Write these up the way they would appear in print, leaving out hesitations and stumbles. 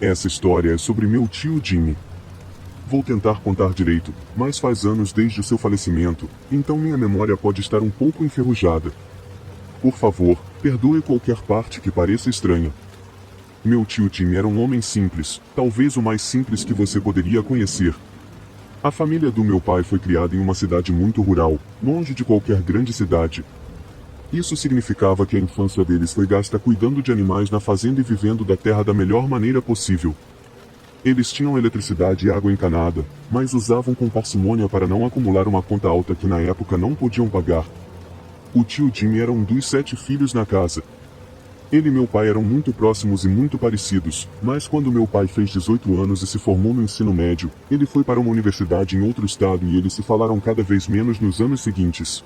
Essa história é sobre meu tio Jimmy. Vou tentar contar direito, mas faz anos desde o seu falecimento, então minha memória pode estar um pouco enferrujada. Por favor, perdoe qualquer parte que pareça estranha. Meu tio Jimmy era um homem simples, talvez o mais simples que você poderia conhecer. A família do meu pai foi criada em uma cidade muito rural, longe de qualquer grande cidade. Isso significava que a infância deles foi gasta cuidando de animais na fazenda e vivendo da terra da melhor maneira possível. Eles tinham eletricidade e água encanada, mas usavam com parcimônia para não acumular uma conta alta que na época não podiam pagar. O tio Jimmy era um dos 7 filhos na casa. Ele e meu pai eram muito próximos e muito parecidos, mas quando meu pai fez 18 anos e se formou no ensino médio, ele foi para uma universidade em outro estado e eles se falaram cada vez menos nos anos seguintes.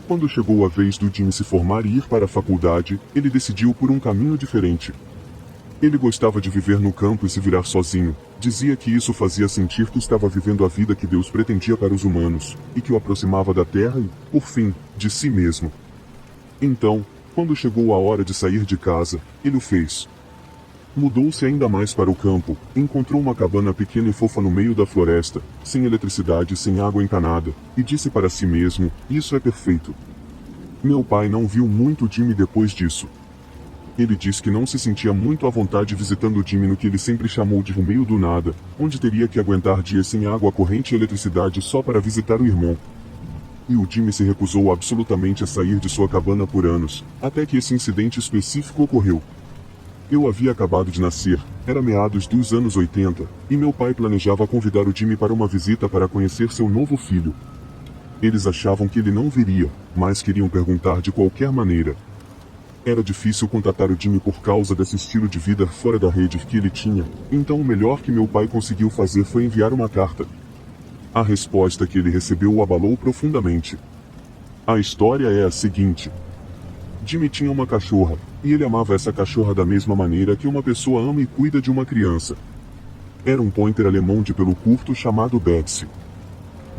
Quando chegou a vez do Jimmy se formar e ir para a faculdade, ele decidiu por um caminho diferente. Ele gostava de viver no campo e se virar sozinho. Dizia que isso fazia sentir que estava vivendo a vida que Deus pretendia para os humanos, e que o aproximava da terra e, por fim, de si mesmo. Então, quando chegou a hora de sair de casa, ele o fez. Mudou-se ainda mais para o campo, encontrou uma cabana pequena e fofa no meio da floresta, sem eletricidade e sem água encanada, e disse para si mesmo, isso é perfeito. Meu pai não viu muito Jimmy depois disso. Ele disse que não se sentia muito à vontade visitando Jimmy no que ele sempre chamou de meio do nada, onde teria que aguentar dias sem água corrente e eletricidade só para visitar o irmão. E o Jimmy se recusou absolutamente a sair de sua cabana por anos, até que esse incidente específico ocorreu. Eu havia acabado de nascer, era meados dos anos 80, e meu pai planejava convidar o Jimmy para uma visita para conhecer seu novo filho. Eles achavam que ele não viria, mas queriam perguntar de qualquer maneira. Era difícil contatar o Jimmy por causa desse estilo de vida fora da rede que ele tinha, então o melhor que meu pai conseguiu fazer foi enviar uma carta. A resposta que ele recebeu o abalou profundamente. A história é a seguinte. Jimmy tinha uma cachorra, e ele amava essa cachorra da mesma maneira que uma pessoa ama e cuida de uma criança. Era um pointer alemão de pelo curto chamado Betsy.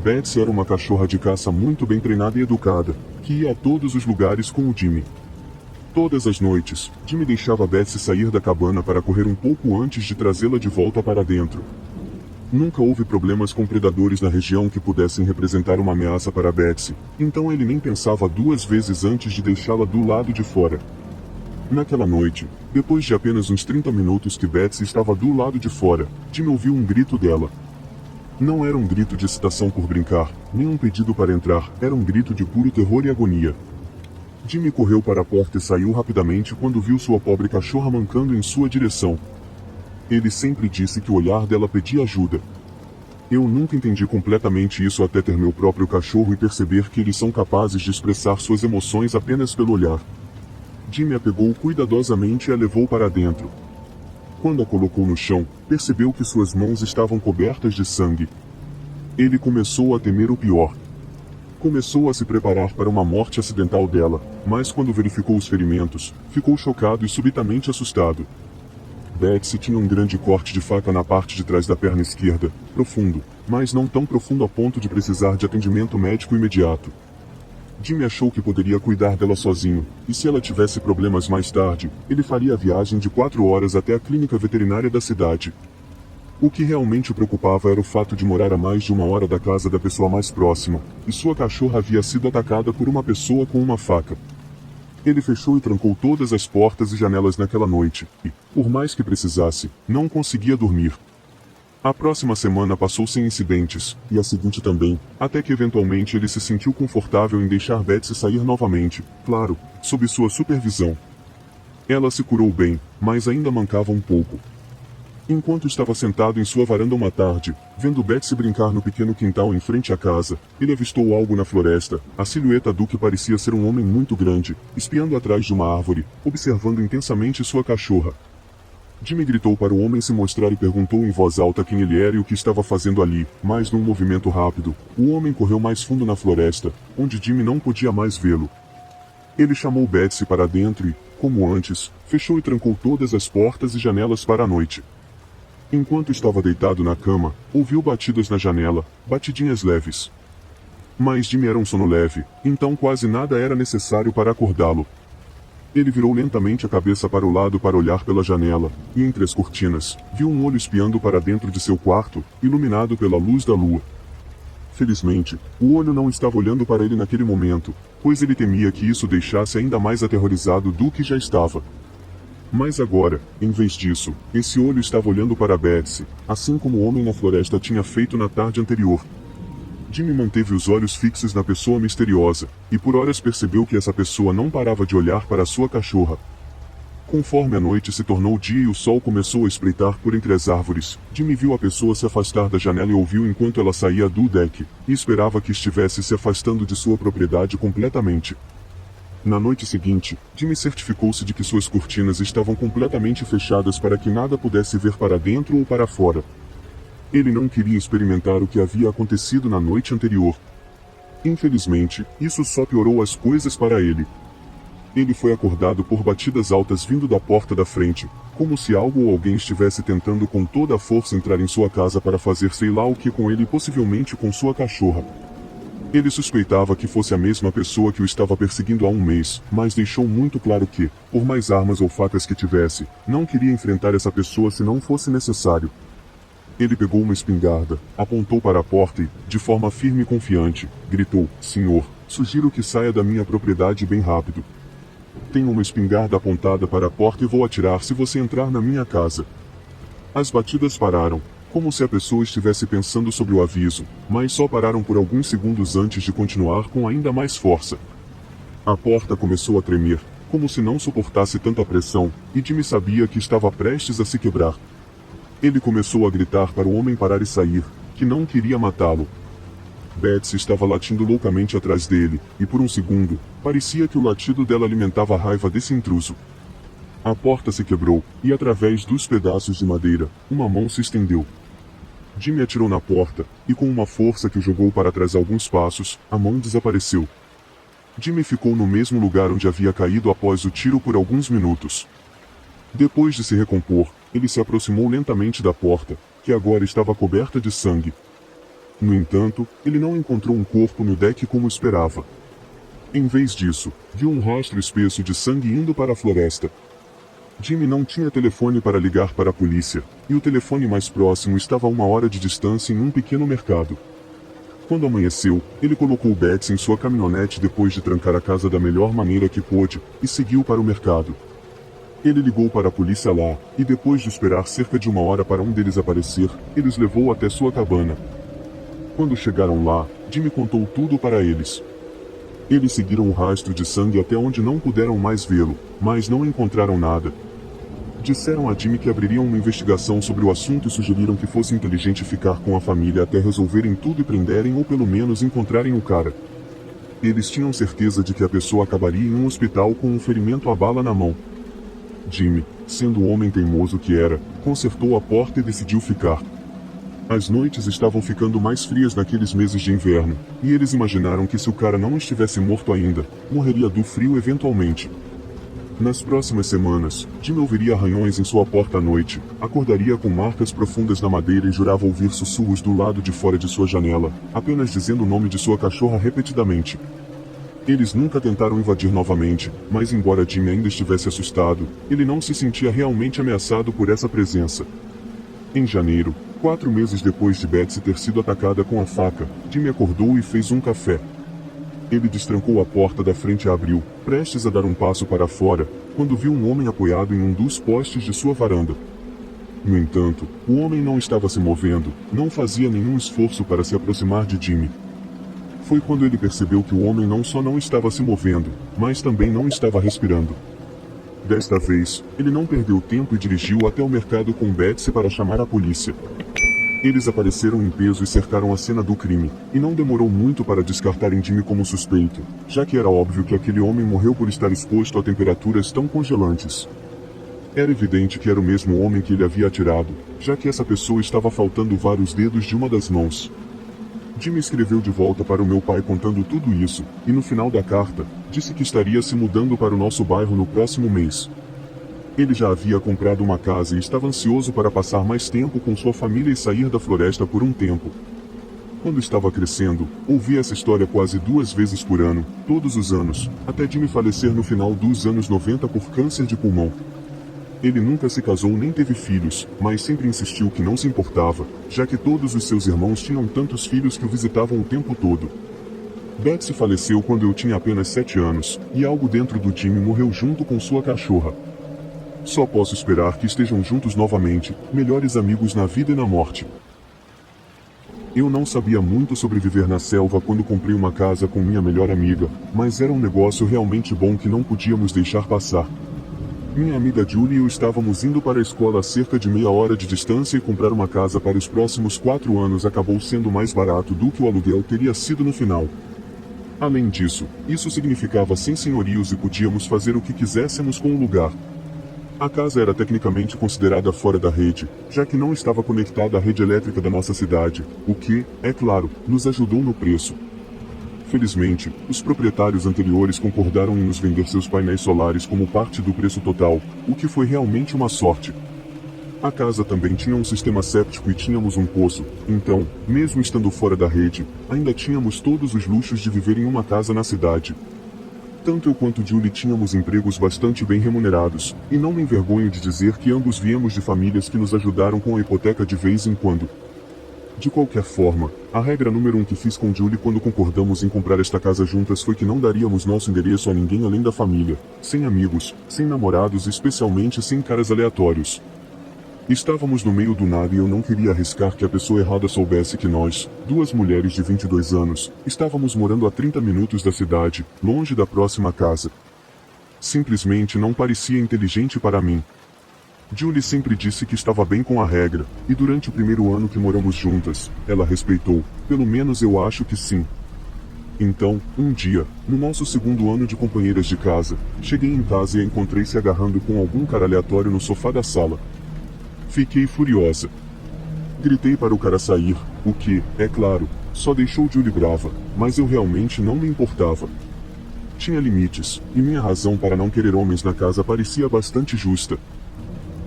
Betsy era uma cachorra de caça muito bem treinada e educada, que ia a todos os lugares com o Jimmy. Todas as noites, Jimmy deixava Betsy sair da cabana para correr um pouco antes de trazê-la de volta para dentro. Nunca houve problemas com predadores na região que pudessem representar uma ameaça para Betsy, então ele nem pensava 2 vezes antes de deixá-la do lado de fora. Naquela noite, depois de apenas uns 30 minutos que Betsy estava do lado de fora, Jimmy ouviu um grito dela. Não era um grito de excitação por brincar, nem um pedido para entrar, era um grito de puro terror e agonia. Jimmy correu para a porta e saiu rapidamente quando viu sua pobre cachorra mancando em sua direção. Ele sempre disse que o olhar dela pedia ajuda. Eu nunca entendi completamente isso até ter meu próprio cachorro e perceber que eles são capazes de expressar suas emoções apenas pelo olhar. Jimmy a pegou cuidadosamente e a levou para dentro. Quando a colocou no chão, percebeu que suas mãos estavam cobertas de sangue. Ele começou a temer o pior. Começou a se preparar para uma morte acidental dela, mas quando verificou os ferimentos, ficou chocado e subitamente assustado. Betsy tinha um grande corte de faca na parte de trás da perna esquerda, profundo, mas não tão profundo a ponto de precisar de atendimento médico imediato. Jimmy achou que poderia cuidar dela sozinho, e se ela tivesse problemas mais tarde, ele faria a viagem de 4 horas até a clínica veterinária da cidade. O que realmente o preocupava era o fato de morar a mais de 1 hora da casa da pessoa mais próxima, e sua cachorra havia sido atacada por uma pessoa com uma faca. Ele fechou e trancou todas as portas e janelas naquela noite, e, por mais que precisasse, não conseguia dormir. A próxima semana passou sem incidentes, e a seguinte também, até que eventualmente ele se sentiu confortável em deixar Betsy sair novamente, claro, sob sua supervisão. Ela se curou bem, mas ainda mancava um pouco. Enquanto estava sentado em sua varanda uma tarde, vendo Betsy brincar no pequeno quintal em frente à casa, ele avistou algo na floresta, a silhueta do que parecia ser um homem muito grande, espiando atrás de uma árvore, observando intensamente sua cachorra. Jimmy gritou para o homem se mostrar e perguntou em voz alta quem ele era e o que estava fazendo ali, mas num movimento rápido, o homem correu mais fundo na floresta, onde Jimmy não podia mais vê-lo. Ele chamou Betsy para dentro e, como antes, fechou e trancou todas as portas e janelas para a noite. Enquanto estava deitado na cama, ouviu batidas na janela, batidinhas leves. Mas Jimmy era um sono leve, então quase nada era necessário para acordá-lo. Ele virou lentamente a cabeça para o lado para olhar pela janela, e entre as cortinas, viu um olho espiando para dentro de seu quarto, iluminado pela luz da lua. Felizmente, o olho não estava olhando para ele naquele momento, pois ele temia que isso deixasse ainda mais aterrorizado do que já estava. Mas agora, em vez disso, esse olho estava olhando para Betsy, assim como o homem na floresta tinha feito na tarde anterior. Jimmy manteve os olhos fixos na pessoa misteriosa, e por horas percebeu que essa pessoa não parava de olhar para sua cachorra. Conforme a noite se tornou dia e o sol começou a espreitar por entre as árvores, Jimmy viu a pessoa se afastar da janela e ouviu enquanto ela saía do deck, e esperava que estivesse se afastando de sua propriedade completamente. Na noite seguinte, Jimmy certificou-se de que suas cortinas estavam completamente fechadas para que nada pudesse ver para dentro ou para fora. Ele não queria experimentar o que havia acontecido na noite anterior. Infelizmente, isso só piorou as coisas para ele. Ele foi acordado por batidas altas vindo da porta da frente, como se algo ou alguém estivesse tentando com toda a força entrar em sua casa para fazer sei lá o que com ele e possivelmente com sua cachorra. Ele suspeitava que fosse a mesma pessoa que o estava perseguindo há um mês, mas deixou muito claro que, por mais armas ou facas que tivesse, não queria enfrentar essa pessoa se não fosse necessário. Ele pegou uma espingarda, apontou para a porta e, de forma firme e confiante, gritou: "Senhor, sugiro que saia da minha propriedade bem rápido. Tenho uma espingarda apontada para a porta e vou atirar se você entrar na minha casa." As batidas pararam, como se a pessoa estivesse pensando sobre o aviso, mas só pararam por alguns segundos antes de continuar com ainda mais força. A porta começou a tremer, como se não suportasse tanta pressão, e Jimmy sabia que estava prestes a se quebrar. Ele começou a gritar para o homem parar e sair, que não queria matá-lo. Betsy estava latindo loucamente atrás dele, e por um segundo, parecia que o latido dela alimentava a raiva desse intruso. A porta se quebrou, e através dos pedaços de madeira, uma mão se estendeu. Jimmy atirou na porta, e com uma força que o jogou para trás alguns passos, a mão desapareceu. Jimmy ficou no mesmo lugar onde havia caído após o tiro por alguns minutos. Depois de se recompor, ele se aproximou lentamente da porta, que agora estava coberta de sangue. No entanto, ele não encontrou um corpo no deck como esperava. Em vez disso, viu um rastro espesso de sangue indo para a floresta. Jimmy não tinha telefone para ligar para a polícia, e o telefone mais próximo estava a 1 hora de distância em um pequeno mercado. Quando amanheceu, ele colocou Betsy em sua caminhonete depois de trancar a casa da melhor maneira que pôde, e seguiu para o mercado. Ele ligou para a polícia lá, e depois de esperar cerca de 1 hora para um deles aparecer, ele os levou até sua cabana. Quando chegaram lá, Jimmy contou tudo para eles. Eles seguiram o rastro de sangue até onde não puderam mais vê-lo, mas não encontraram nada. Disseram a Jimmy que abririam uma investigação sobre o assunto e sugeriram que fosse inteligente ficar com a família até resolverem tudo e prenderem ou pelo menos encontrarem o cara. Eles tinham certeza de que a pessoa acabaria em um hospital com um ferimento à bala na mão. Jimmy, sendo o homem teimoso que era, consertou a porta e decidiu ficar. As noites estavam ficando mais frias naqueles meses de inverno, e eles imaginaram que se o cara não estivesse morto ainda, morreria do frio eventualmente. Nas próximas semanas, Jimmy ouviria arranhões em sua porta à noite, acordaria com marcas profundas na madeira e jurava ouvir sussurros do lado de fora de sua janela, apenas dizendo o nome de sua cachorra repetidamente. Eles nunca tentaram invadir novamente, mas embora Jimmy ainda estivesse assustado, ele não se sentia realmente ameaçado por essa presença. Em janeiro, 4 meses depois de Betsy ter sido atacada com a faca, Jimmy acordou e fez um café. Ele destrancou a porta da frente e a abriu, prestes a dar um passo para fora, quando viu um homem apoiado em um dos postes de sua varanda. No entanto, o homem não estava se movendo, não fazia nenhum esforço para se aproximar de Jimmy. Foi quando ele percebeu que o homem não só não estava se movendo, mas também não estava respirando. Desta vez, ele não perdeu tempo e dirigiu até o mercado com Betsy para chamar a polícia. Eles apareceram em peso e cercaram a cena do crime, e não demorou muito para descartarem Jimmy como suspeito, já que era óbvio que aquele homem morreu por estar exposto a temperaturas tão congelantes. Era evidente que era o mesmo homem que ele havia atirado, já que essa pessoa estava faltando vários dedos de uma das mãos. Jimmy escreveu de volta para o meu pai contando tudo isso, e no final da carta, disse que estaria se mudando para o nosso bairro no próximo mês. Ele já havia comprado uma casa e estava ansioso para passar mais tempo com sua família e sair da floresta por um tempo. Quando estava crescendo, ouvi essa história quase 2 vezes por ano, todos os anos, até Jimmy falecer no final dos anos 90 por câncer de pulmão. Ele nunca se casou nem teve filhos, mas sempre insistiu que não se importava, já que todos os seus irmãos tinham tantos filhos que o visitavam o tempo todo. Betsy faleceu quando eu tinha apenas 7 anos, e algo dentro do Jimmy morreu junto com sua cachorra. Só posso esperar que estejam juntos novamente, melhores amigos na vida e na morte. Eu não sabia muito sobre viver na selva quando comprei uma casa com minha melhor amiga, mas era um negócio realmente bom que não podíamos deixar passar. Minha amiga Julie e eu estávamos indo para a escola a cerca de meia hora de distância e comprar uma casa para os próximos 4 anos acabou sendo mais barato do que o aluguel teria sido no final. Além disso, isso significava sem senhorios e podíamos fazer o que quiséssemos com o lugar. A casa era tecnicamente considerada fora da rede, já que não estava conectada à rede elétrica da nossa cidade, o que, é claro, nos ajudou no preço. Felizmente, os proprietários anteriores concordaram em nos vender seus painéis solares como parte do preço total, o que foi realmente uma sorte. A casa também tinha um sistema séptico e tínhamos um poço, então, mesmo estando fora da rede, ainda tínhamos todos os luxos de viver em uma casa na cidade. Tanto eu quanto Julie tínhamos empregos bastante bem remunerados, e não me envergonho de dizer que ambos viemos de famílias que nos ajudaram com a hipoteca de vez em quando. De qualquer forma, a regra número 1 que fiz com Julie quando concordamos em comprar esta casa juntas foi que não daríamos nosso endereço a ninguém além da família, sem amigos, sem namorados e especialmente sem caras aleatórios. Estávamos no meio do nada e eu não queria arriscar que a pessoa errada soubesse que nós, duas mulheres de 22 anos, estávamos morando a 30 minutos da cidade, longe da próxima casa. Simplesmente não parecia inteligente para mim. Julie sempre disse que estava bem com a regra, e durante o primeiro ano que moramos juntas, ela respeitou, pelo menos eu acho que sim. Então, um dia, no nosso segundo ano de companheiras de casa, cheguei em casa e a encontrei se agarrando com algum cara aleatório no sofá da sala. Fiquei furiosa. Gritei para o cara sair, o que, é claro, só deixou Julie brava, mas eu realmente não me importava. Tinha limites, e minha razão para não querer homens na casa parecia bastante justa.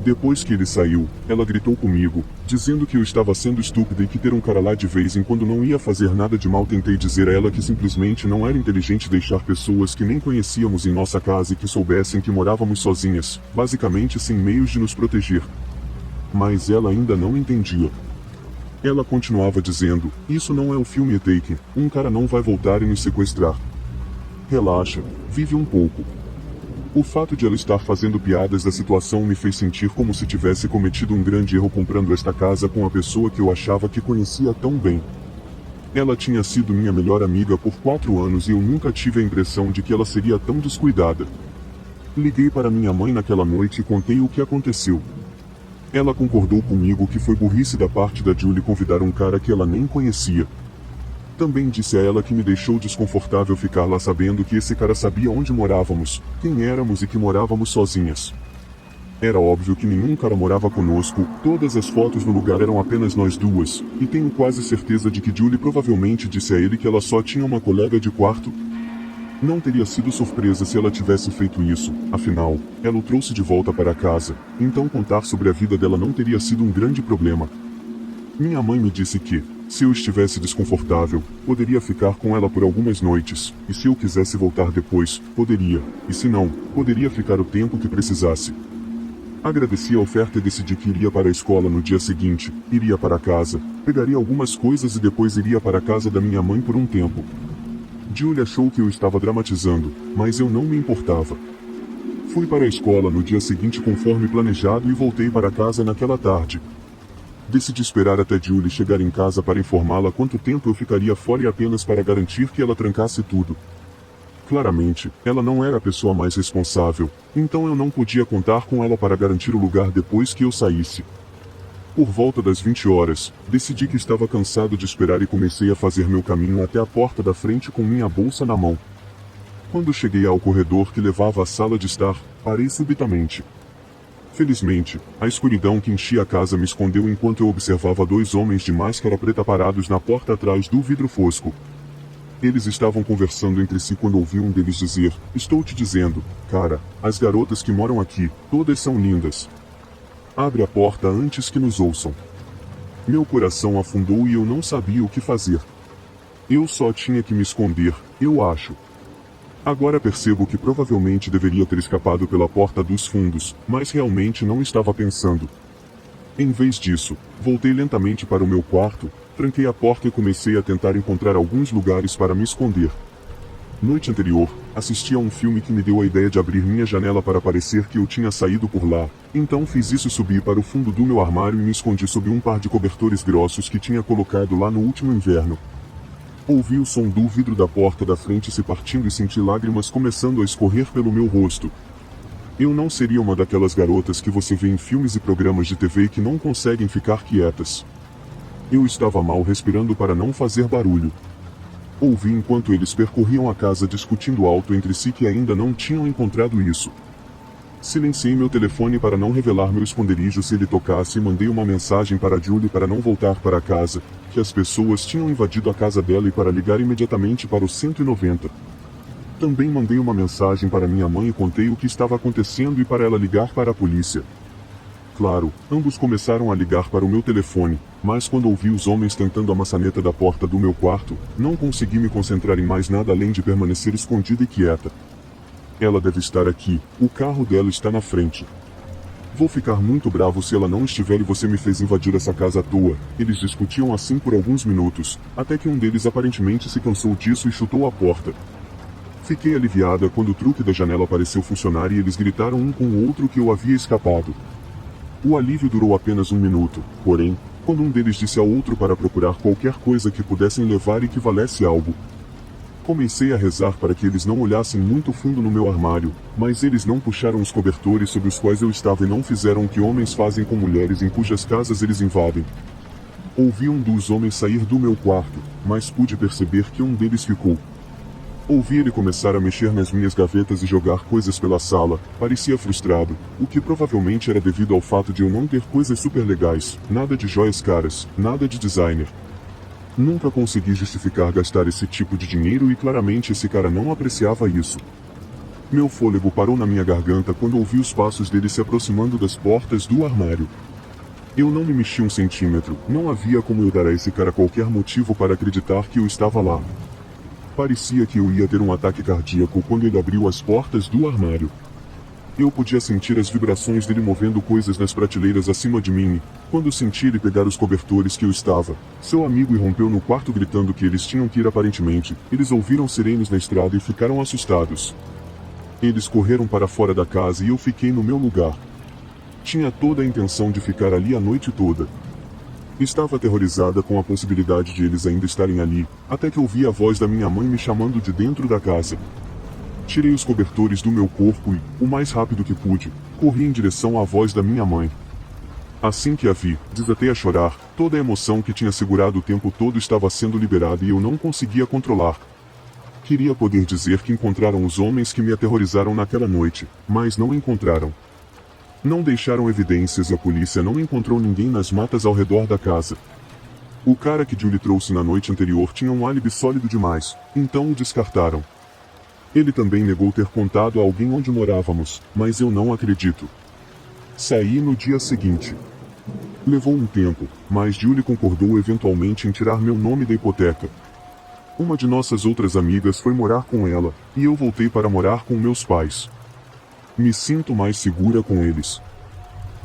Depois que ele saiu, ela gritou comigo, dizendo que eu estava sendo estúpida e que ter um cara lá de vez em quando não ia fazer nada de mal. Tentei dizer a ela que simplesmente não era inteligente deixar pessoas que nem conhecíamos em nossa casa e que soubessem que morávamos sozinhas, basicamente sem meios de nos proteger. Mas ela ainda não entendia. Ela continuava dizendo, isso não é o filme Taken, um cara não vai voltar e nos sequestrar. Relaxa, vive um pouco. O fato de ela estar fazendo piadas da situação me fez sentir como se tivesse cometido um grande erro comprando esta casa com a pessoa que eu achava que conhecia tão bem. Ela tinha sido minha melhor amiga por 4 anos e eu nunca tive a impressão de que ela seria tão descuidada. Liguei para minha mãe naquela noite e contei o que aconteceu. Ela concordou comigo que foi burrice da parte da Julie convidar um cara que ela nem conhecia. Também disse a ela que me deixou desconfortável ficar lá sabendo que esse cara sabia onde morávamos, quem éramos e que morávamos sozinhas. Era óbvio que nenhum cara morava conosco, todas as fotos no lugar eram apenas nós duas, e tenho quase certeza de que Julie provavelmente disse a ele que ela só tinha uma colega de quarto. Não teria sido surpresa se ela tivesse feito isso, afinal, ela o trouxe de volta para casa, então contar sobre a vida dela não teria sido um grande problema. Minha mãe me disse que, se eu estivesse desconfortável, poderia ficar com ela por algumas noites, e se eu quisesse voltar depois, poderia, e se não, poderia ficar o tempo que precisasse. Agradeci a oferta e decidi que iria para a escola no dia seguinte, iria para casa, pegaria algumas coisas e depois iria para a casa da minha mãe por um tempo. Julie achou que eu estava dramatizando, mas eu não me importava. Fui para a escola no dia seguinte conforme planejado e voltei para casa naquela tarde. Decidi esperar até Julie chegar em casa para informá-la quanto tempo eu ficaria fora e apenas para garantir que ela trancasse tudo. Claramente, ela não era a pessoa mais responsável, então eu não podia contar com ela para garantir o lugar depois que eu saísse. Por volta das 20 horas, decidi que estava cansado de esperar e comecei a fazer meu caminho até a porta da frente com minha bolsa na mão. Quando cheguei ao corredor que levava à sala de estar, parei subitamente. Felizmente, a escuridão que enchia a casa me escondeu enquanto eu observava 2 homens de máscara preta parados na porta atrás do vidro fosco. Eles estavam conversando entre si quando ouvi um deles dizer, estou te dizendo, cara, as garotas que moram aqui, todas são lindas. Abre a porta antes que nos ouçam. Meu coração afundou e eu não sabia o que fazer. Eu só tinha que me esconder, eu acho. Agora percebo que provavelmente deveria ter escapado pela porta dos fundos, mas realmente não estava pensando. Em vez disso, voltei lentamente para o meu quarto, tranquei a porta e comecei a tentar encontrar alguns lugares para me esconder. Noite anterior, assisti a um filme que me deu a ideia de abrir minha janela para parecer que eu tinha saído por lá, então fiz isso e subi para o fundo do meu armário e me escondi sob um par de cobertores grossos que tinha colocado lá no último inverno. Ouvi o som do vidro da porta da frente se partindo e senti lágrimas começando a escorrer pelo meu rosto. Eu não seria uma daquelas garotas que você vê em filmes e programas de TV que não conseguem ficar quietas. Eu estava mal respirando para não fazer barulho. Ouvi enquanto eles percorriam a casa discutindo alto entre si que ainda não tinham encontrado isso. Silenciei meu telefone para não revelar meu esconderijo se ele tocasse e mandei uma mensagem para Julie para não voltar para casa, que as pessoas tinham invadido a casa dela e para ligar imediatamente para o 190. Também mandei uma mensagem para minha mãe e contei o que estava acontecendo e para ela ligar para a polícia. Claro, ambos começaram a ligar para o meu telefone, mas quando ouvi os homens tentando a maçaneta da porta do meu quarto, não consegui me concentrar em mais nada além de permanecer escondida e quieta. Ela deve estar aqui, o carro dela está na frente. Vou ficar muito bravo se ela não estiver e você me fez invadir essa casa à toa. Eles discutiam assim por alguns minutos, até que um deles aparentemente se cansou disso e chutou a porta. Fiquei aliviada quando o truque da janela pareceu funcionar e eles gritaram um com o outro que eu havia escapado. O alívio durou apenas um minuto, porém, quando um deles disse ao outro para procurar qualquer coisa que pudessem levar e que valesse algo. Comecei a rezar para que eles não olhassem muito fundo no meu armário, mas eles não puxaram os cobertores sobre os quais eu estava e não fizeram o que homens fazem com mulheres em cujas casas eles invadem. Ouvi um dos homens sair do meu quarto, mas pude perceber que um deles ficou. Ouvi ele começar a mexer nas minhas gavetas e jogar coisas pela sala, parecia frustrado, o que provavelmente era devido ao fato de eu não ter coisas super legais, nada de joias caras, nada de designer. Nunca consegui justificar gastar esse tipo de dinheiro e claramente esse cara não apreciava isso. Meu fôlego parou na minha garganta quando ouvi os passos dele se aproximando das portas do armário. Eu não me mexi um centímetro, não havia como eu dar a esse cara qualquer motivo para acreditar que eu estava lá. Parecia que eu ia ter um ataque cardíaco quando ele abriu as portas do armário. Eu podia sentir as vibrações dele movendo coisas nas prateleiras acima de mim, e, quando senti ele pegar os cobertores que eu estava, seu amigo irrompeu no quarto gritando que eles tinham que ir aparentemente, eles ouviram sirenes na estrada e ficaram assustados. Eles correram para fora da casa e eu fiquei no meu lugar. Tinha toda a intenção de ficar ali a noite toda. Estava aterrorizada com a possibilidade de eles ainda estarem ali, até que ouvi a voz da minha mãe me chamando de dentro da casa. Tirei os cobertores do meu corpo e, o mais rápido que pude, corri em direção à voz da minha mãe. Assim que a vi, desatei a chorar, toda a emoção que tinha segurado o tempo todo estava sendo liberada e eu não conseguia controlar. Queria poder dizer que encontraram os homens que me aterrorizaram naquela noite, mas não encontraram. Não deixaram evidências e a polícia não encontrou ninguém nas matas ao redor da casa. O cara que Julie trouxe na noite anterior tinha um álibi sólido demais, então o descartaram. Ele também negou ter contado a alguém onde morávamos, mas eu não acredito. Saí no dia seguinte. Levou um tempo, mas Julie concordou eventualmente em tirar meu nome da hipoteca. Uma de nossas outras amigas foi morar com ela, e eu voltei para morar com meus pais. Me sinto mais segura com eles.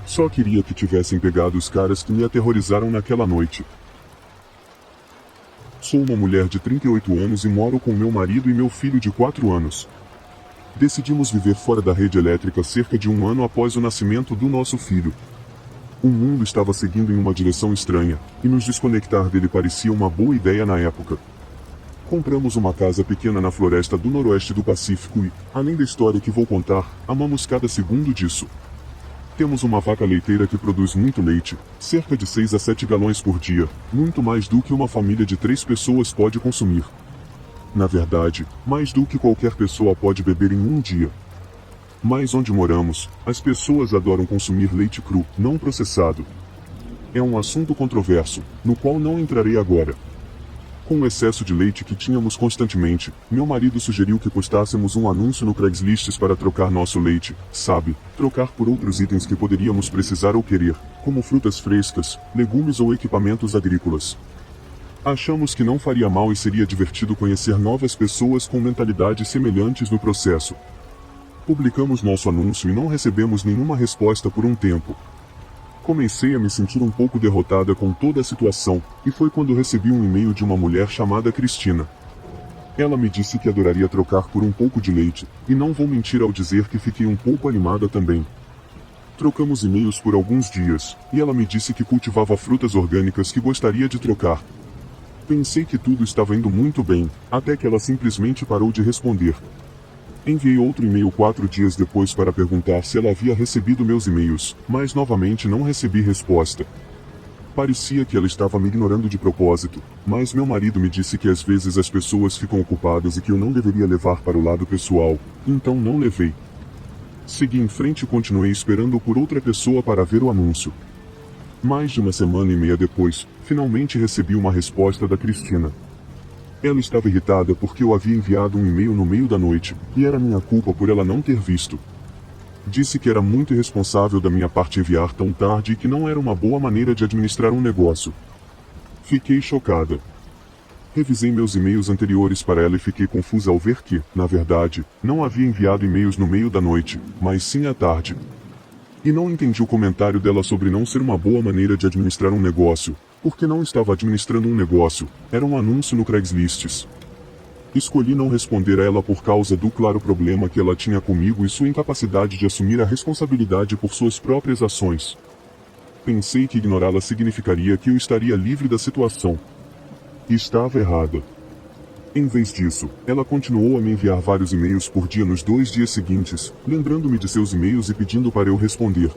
Só queria que tivessem pegado os caras que me aterrorizaram naquela noite. Sou uma mulher de 38 anos e moro com meu marido e meu filho de 4 anos. Decidimos viver fora da rede elétrica cerca de 1 ano após o nascimento do nosso filho. O mundo estava seguindo em uma direção estranha, e nos desconectar dele parecia uma boa ideia na época. Compramos uma casa pequena na floresta do noroeste do Pacífico e, além da história que vou contar, amamos cada segundo disso. Temos uma vaca leiteira que produz muito leite, cerca de 6 a 7 galões por dia, muito mais do que uma família de 3 pessoas pode consumir. Na verdade, mais do que qualquer pessoa pode beber em um dia. Mas onde moramos, as pessoas adoram consumir leite cru, não processado. É um assunto controverso, no qual não entrarei agora. Com o excesso de leite que tínhamos constantemente, meu marido sugeriu que postássemos um anúncio no Craigslist para trocar nosso leite, sabe? Trocar por outros itens que poderíamos precisar ou querer, como frutas frescas, legumes ou equipamentos agrícolas. Achamos que não faria mal e seria divertido conhecer novas pessoas com mentalidades semelhantes no processo. Publicamos nosso anúncio e não recebemos nenhuma resposta por um tempo. Comecei a me sentir um pouco derrotada com toda a situação, e foi quando recebi um e-mail de uma mulher chamada Cristina. Ela me disse que adoraria trocar por um pouco de leite, e não vou mentir ao dizer que fiquei um pouco animada também. Trocamos e-mails por alguns dias, e ela me disse que cultivava frutas orgânicas que gostaria de trocar. Pensei que tudo estava indo muito bem, até que ela simplesmente parou de responder. Enviei outro e-mail 4 dias depois para perguntar se ela havia recebido meus e-mails, mas novamente não recebi resposta. Parecia que ela estava me ignorando de propósito, mas meu marido me disse que às vezes as pessoas ficam ocupadas e que eu não deveria levar para o lado pessoal, então não levei. Segui em frente e continuei esperando por outra pessoa para ver o anúncio. Mais de uma semana e meia depois, finalmente recebi uma resposta da Cristina. Ela estava irritada porque eu havia enviado um e-mail no meio da noite, e era minha culpa por ela não ter visto. Disse que era muito irresponsável da minha parte enviar tão tarde e que não era uma boa maneira de administrar um negócio. Fiquei chocada. Revisei meus e-mails anteriores para ela e fiquei confusa ao ver que, na verdade, não havia enviado e-mails no meio da noite, mas sim à tarde. E não entendi o comentário dela sobre não ser uma boa maneira de administrar um negócio, porque não estava administrando um negócio, era um anúncio no Craigslist. Escolhi não responder a ela por causa do claro problema que ela tinha comigo e sua incapacidade de assumir a responsabilidade por suas próprias ações. Pensei que ignorá-la significaria que eu estaria livre da situação. Estava errada. Em vez disso, ela continuou a me enviar vários e-mails por dia nos 2 dias seguintes, lembrando-me de seus e-mails e pedindo para eu responder.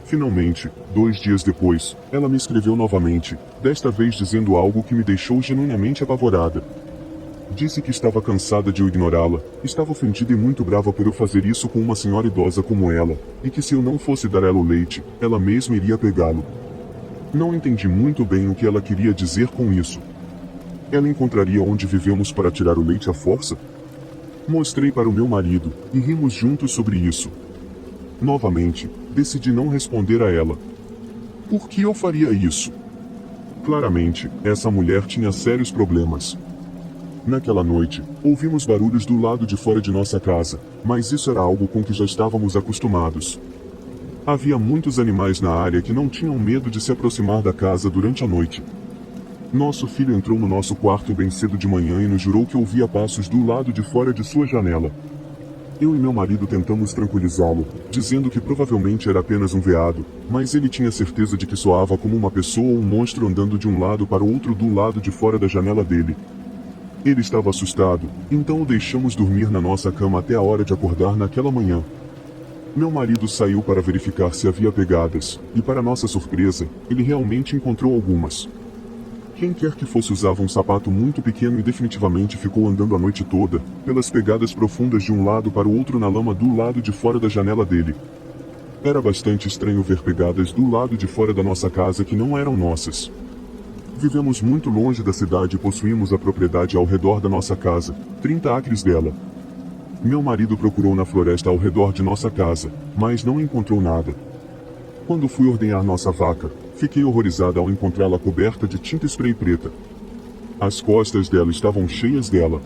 Finalmente, 2 dias depois, ela me escreveu novamente, desta vez dizendo algo que me deixou genuinamente apavorada. Disse que estava cansada de eu ignorá-la, estava ofendida e muito brava por eu fazer isso com uma senhora idosa como ela, e que se eu não fosse dar ela o leite, ela mesma iria pegá-lo. Não entendi muito bem o que ela queria dizer com isso. Ela encontraria onde vivemos para tirar o leite à força? Mostrei para o meu marido, e rimos juntos sobre isso. Novamente, decidi não responder a ela. Por que eu faria isso? Claramente, essa mulher tinha sérios problemas. Naquela noite, ouvimos barulhos do lado de fora de nossa casa, mas isso era algo com que já estávamos acostumados. Havia muitos animais na área que não tinham medo de se aproximar da casa durante a noite. Nosso filho entrou no nosso quarto bem cedo de manhã e nos jurou que ouvia passos do lado de fora de sua janela. Eu e meu marido tentamos tranquilizá-lo, dizendo que provavelmente era apenas um veado, mas ele tinha certeza de que soava como uma pessoa ou um monstro andando de um lado para o outro do lado de fora da janela dele. Ele estava assustado, então o deixamos dormir na nossa cama até a hora de acordar naquela manhã. Meu marido saiu para verificar se havia pegadas, e para nossa surpresa, ele realmente encontrou algumas. Quem quer que fosse usava um sapato muito pequeno e definitivamente ficou andando a noite toda, pelas pegadas profundas de um lado para o outro na lama do lado de fora da janela dele. Era bastante estranho ver pegadas do lado de fora da nossa casa que não eram nossas. Vivemos muito longe da cidade e possuímos a propriedade ao redor da nossa casa, 30 acres dela. Meu marido procurou na floresta ao redor de nossa casa, mas não encontrou nada. Quando fui ordenhar nossa vaca, fiquei horrorizada ao encontrá-la coberta de tinta spray preta. As costas dela estavam cheias dela.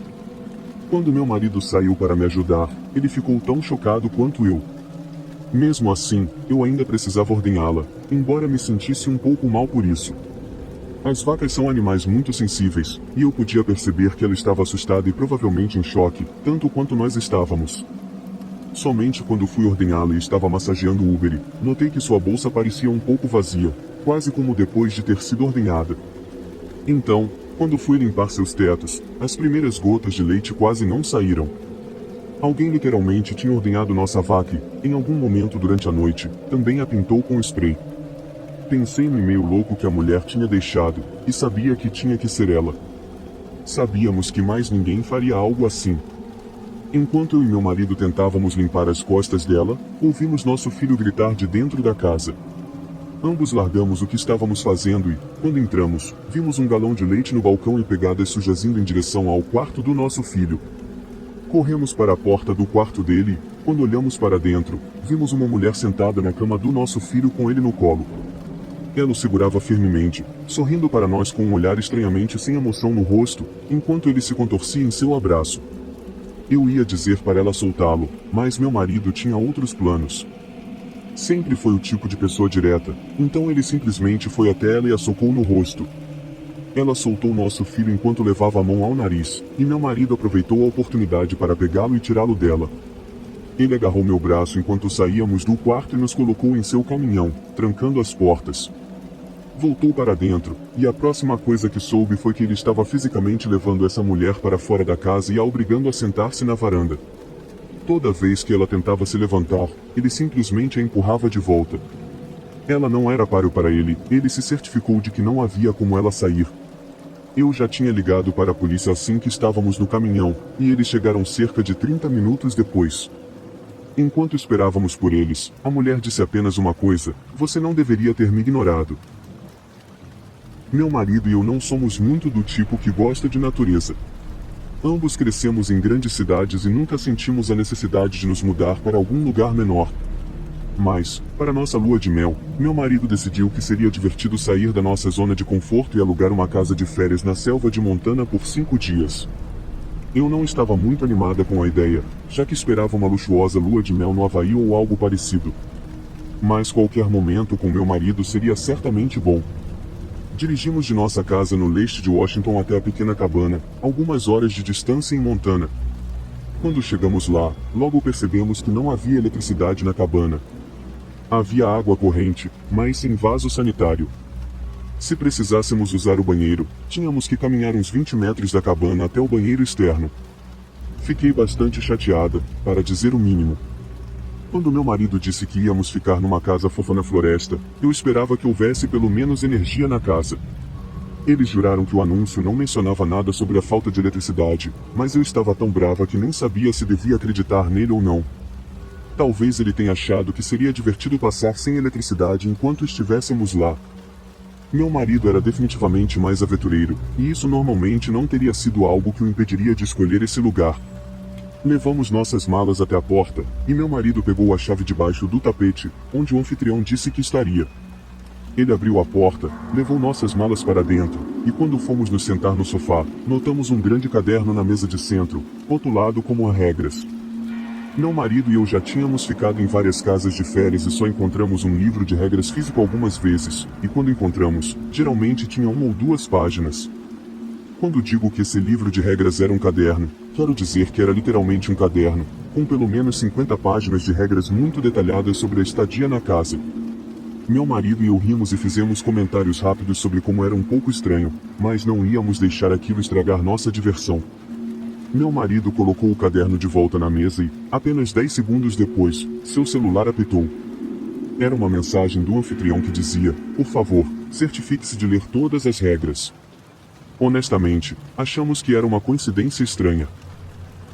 Quando meu marido saiu para me ajudar, ele ficou tão chocado quanto eu. Mesmo assim, eu ainda precisava ordenhá-la, embora me sentisse um pouco mal por isso. As vacas são animais muito sensíveis, e eu podia perceber que ela estava assustada e provavelmente em choque, tanto quanto nós estávamos. Somente quando fui ordenhá-la e estava massageando o Uber, notei que sua bolsa parecia um pouco vazia, quase como depois de ter sido ordenhada. Então, quando fui limpar seus tetos, as primeiras gotas de leite quase não saíram. Alguém literalmente tinha ordenhado nossa vaca e, em algum momento durante a noite, também a pintou com spray. Pensei no e-mail louco que a mulher tinha deixado, e sabia que tinha que ser ela. Sabíamos que mais ninguém faria algo assim. Enquanto eu e meu marido tentávamos limpar as costas dela, ouvimos nosso filho gritar de dentro da casa. Ambos largamos o que estávamos fazendo e, quando entramos, vimos um galão de leite no balcão e pegadas sujas indo em direção ao quarto do nosso filho. Corremos para a porta do quarto dele e, quando olhamos para dentro, vimos uma mulher sentada na cama do nosso filho com ele no colo. Ela o segurava firmemente, sorrindo para nós com um olhar estranhamente sem emoção no rosto, enquanto ele se contorcia em seu abraço. Eu ia dizer para ela soltá-lo, mas meu marido tinha outros planos. Sempre foi o tipo de pessoa direta, então ele simplesmente foi até ela e a socou no rosto. Ela soltou nosso filho enquanto levava a mão ao nariz, e meu marido aproveitou a oportunidade para pegá-lo e tirá-lo dela. Ele agarrou meu braço enquanto saíamos do quarto e nos colocou em seu caminhão, trancando as portas. Voltou para dentro, e a próxima coisa que soube foi que ele estava fisicamente levando essa mulher para fora da casa e a obrigando a sentar-se na varanda. Toda vez que ela tentava se levantar, ele simplesmente a empurrava de volta. Ela não era páreo para ele, ele se certificou de que não havia como ela sair. Eu já tinha ligado para a polícia assim que estávamos no caminhão, e eles chegaram cerca de 30 minutos depois. Enquanto esperávamos por eles, a mulher disse apenas uma coisa: "Você não deveria ter me ignorado." Meu marido e eu não somos muito do tipo que gosta de natureza. Ambos crescemos em grandes cidades e nunca sentimos a necessidade de nos mudar para algum lugar menor. Mas, para nossa lua de mel, meu marido decidiu que seria divertido sair da nossa zona de conforto e alugar uma casa de férias na selva de Montana por 5 dias. Eu não estava muito animada com a ideia, já que esperava uma luxuosa lua de mel no Havaí ou algo parecido. Mas qualquer momento com meu marido seria certamente bom. Dirigimos de nossa casa no leste de Washington até a pequena cabana, algumas horas de distância em Montana. Quando chegamos lá, logo percebemos que não havia eletricidade na cabana. Havia água corrente, mas sem vaso sanitário. Se precisássemos usar o banheiro, tínhamos que caminhar uns 20 metros da cabana até o banheiro externo. Fiquei bastante chateada, para dizer o mínimo. Quando meu marido disse que íamos ficar numa casa fofa na floresta, eu esperava que houvesse pelo menos energia na casa. Eles juraram que o anúncio não mencionava nada sobre a falta de eletricidade, mas eu estava tão brava que nem sabia se devia acreditar nele ou não. Talvez ele tenha achado que seria divertido passar sem eletricidade enquanto estivéssemos lá. Meu marido era definitivamente mais aventureiro, e isso normalmente não teria sido algo que o impediria de escolher esse lugar. Levamos nossas malas até a porta, e meu marido pegou a chave debaixo do tapete, onde o anfitrião disse que estaria. Ele abriu a porta, levou nossas malas para dentro, e quando fomos nos sentar no sofá, notamos um grande caderno na mesa de centro, rotulado como regras. Meu marido e eu já tínhamos ficado em várias casas de férias e só encontramos um livro de regras físico algumas vezes, e quando encontramos, geralmente tinha 1 ou 2 páginas. Quando digo que esse livro de regras era um caderno, quero dizer que era literalmente um caderno, com pelo menos 50 páginas de regras muito detalhadas sobre a estadia na casa. Meu marido e eu rimos e fizemos comentários rápidos sobre como era um pouco estranho, mas não íamos deixar aquilo estragar nossa diversão. Meu marido colocou o caderno de volta na mesa e, apenas 10 segundos depois, seu celular apitou. Era uma mensagem do anfitrião que dizia: "Por favor, certifique-se de ler todas as regras." Honestamente, achamos que era uma coincidência estranha.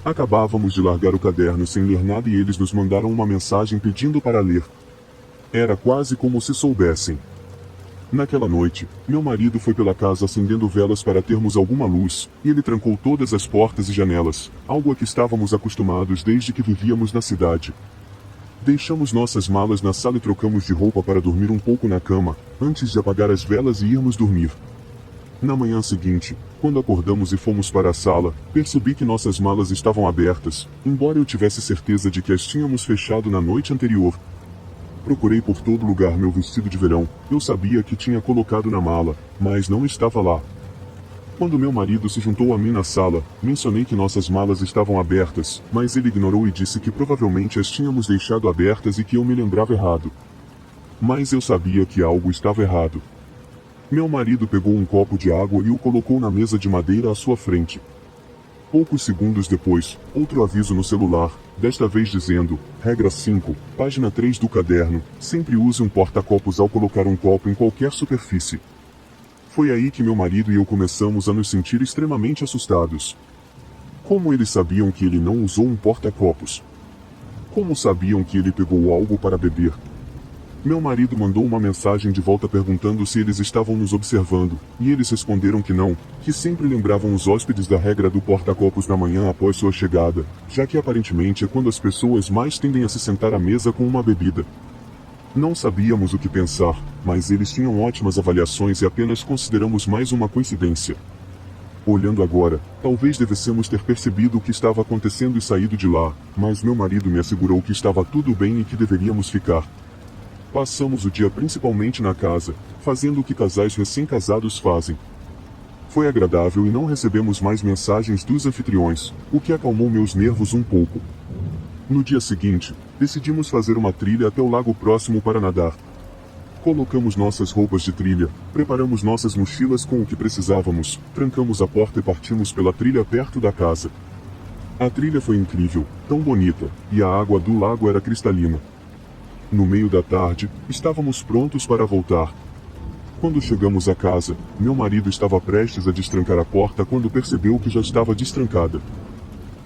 Acabávamos de largar o caderno sem ler nada e eles nos mandaram uma mensagem pedindo para ler. Era quase como se soubessem. Naquela noite, meu marido foi pela casa acendendo velas para termos alguma luz, e ele trancou todas as portas e janelas, algo a que estávamos acostumados desde que vivíamos na cidade. Deixamos nossas malas na sala e trocamos de roupa para dormir um pouco na cama, antes de apagar as velas e irmos dormir. Na manhã seguinte, quando acordamos e fomos para a sala, percebi que nossas malas estavam abertas, embora eu tivesse certeza de que as tínhamos fechado na noite anterior. Procurei por todo lugar meu vestido de verão, eu sabia que tinha colocado na mala, mas não estava lá. Quando meu marido se juntou a mim na sala, mencionei que nossas malas estavam abertas, mas ele ignorou e disse que provavelmente as tínhamos deixado abertas e que eu me lembrava errado. Mas eu sabia que algo estava errado. Meu marido pegou um copo de água e o colocou na mesa de madeira à sua frente. Poucos segundos depois, outro aviso no celular, desta vez dizendo: "Regra 5, página 3 do caderno, sempre use um porta-copos ao colocar um copo em qualquer superfície." Foi aí que meu marido e eu começamos a nos sentir extremamente assustados. Como eles sabiam que ele não usou um porta-copos? Como sabiam que ele pegou algo para beber? Meu marido mandou uma mensagem de volta perguntando se eles estavam nos observando, e eles responderam que não, que sempre lembravam os hóspedes da regra do porta-copos na manhã após sua chegada, já que aparentemente é quando as pessoas mais tendem a se sentar à mesa com uma bebida. Não sabíamos o que pensar, mas eles tinham ótimas avaliações e apenas consideramos mais uma coincidência. Olhando agora, talvez devêssemos ter percebido o que estava acontecendo e saído de lá, mas meu marido me assegurou que estava tudo bem e que deveríamos ficar. Passamos o dia principalmente na casa, fazendo o que casais recém-casados fazem. Foi agradável e não recebemos mais mensagens dos anfitriões, o que acalmou meus nervos um pouco. No dia seguinte, decidimos fazer uma trilha até o lago próximo para nadar. Colocamos nossas roupas de trilha, preparamos nossas mochilas com o que precisávamos, trancamos a porta e partimos pela trilha perto da casa. A trilha foi incrível, tão bonita, e a água do lago era cristalina. No meio da tarde, estávamos prontos para voltar. Quando chegamos à casa, meu marido estava prestes a destrancar a porta quando percebeu que já estava destrancada.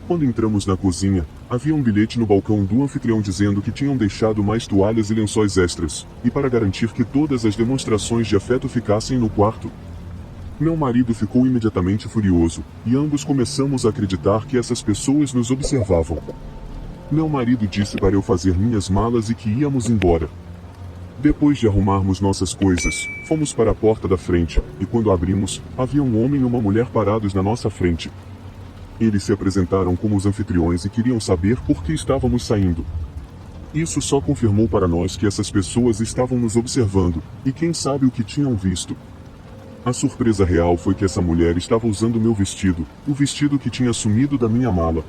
Quando entramos na cozinha, havia um bilhete no balcão do anfitrião dizendo que tinham deixado mais toalhas e lençóis extras, e para garantir que todas as demonstrações de afeto ficassem no quarto. Meu marido ficou imediatamente furioso, e ambos começamos a acreditar que essas pessoas nos observavam. Meu marido disse para eu fazer minhas malas e que íamos embora. Depois de arrumarmos nossas coisas, fomos para a porta da frente, e quando abrimos, havia um homem e uma mulher parados na nossa frente. Eles se apresentaram como os anfitriões e queriam saber por que estávamos saindo. Isso só confirmou para nós que essas pessoas estavam nos observando, e quem sabe o que tinham visto. A surpresa real foi que essa mulher estava usando meu vestido, o vestido que tinha sumido da minha mala.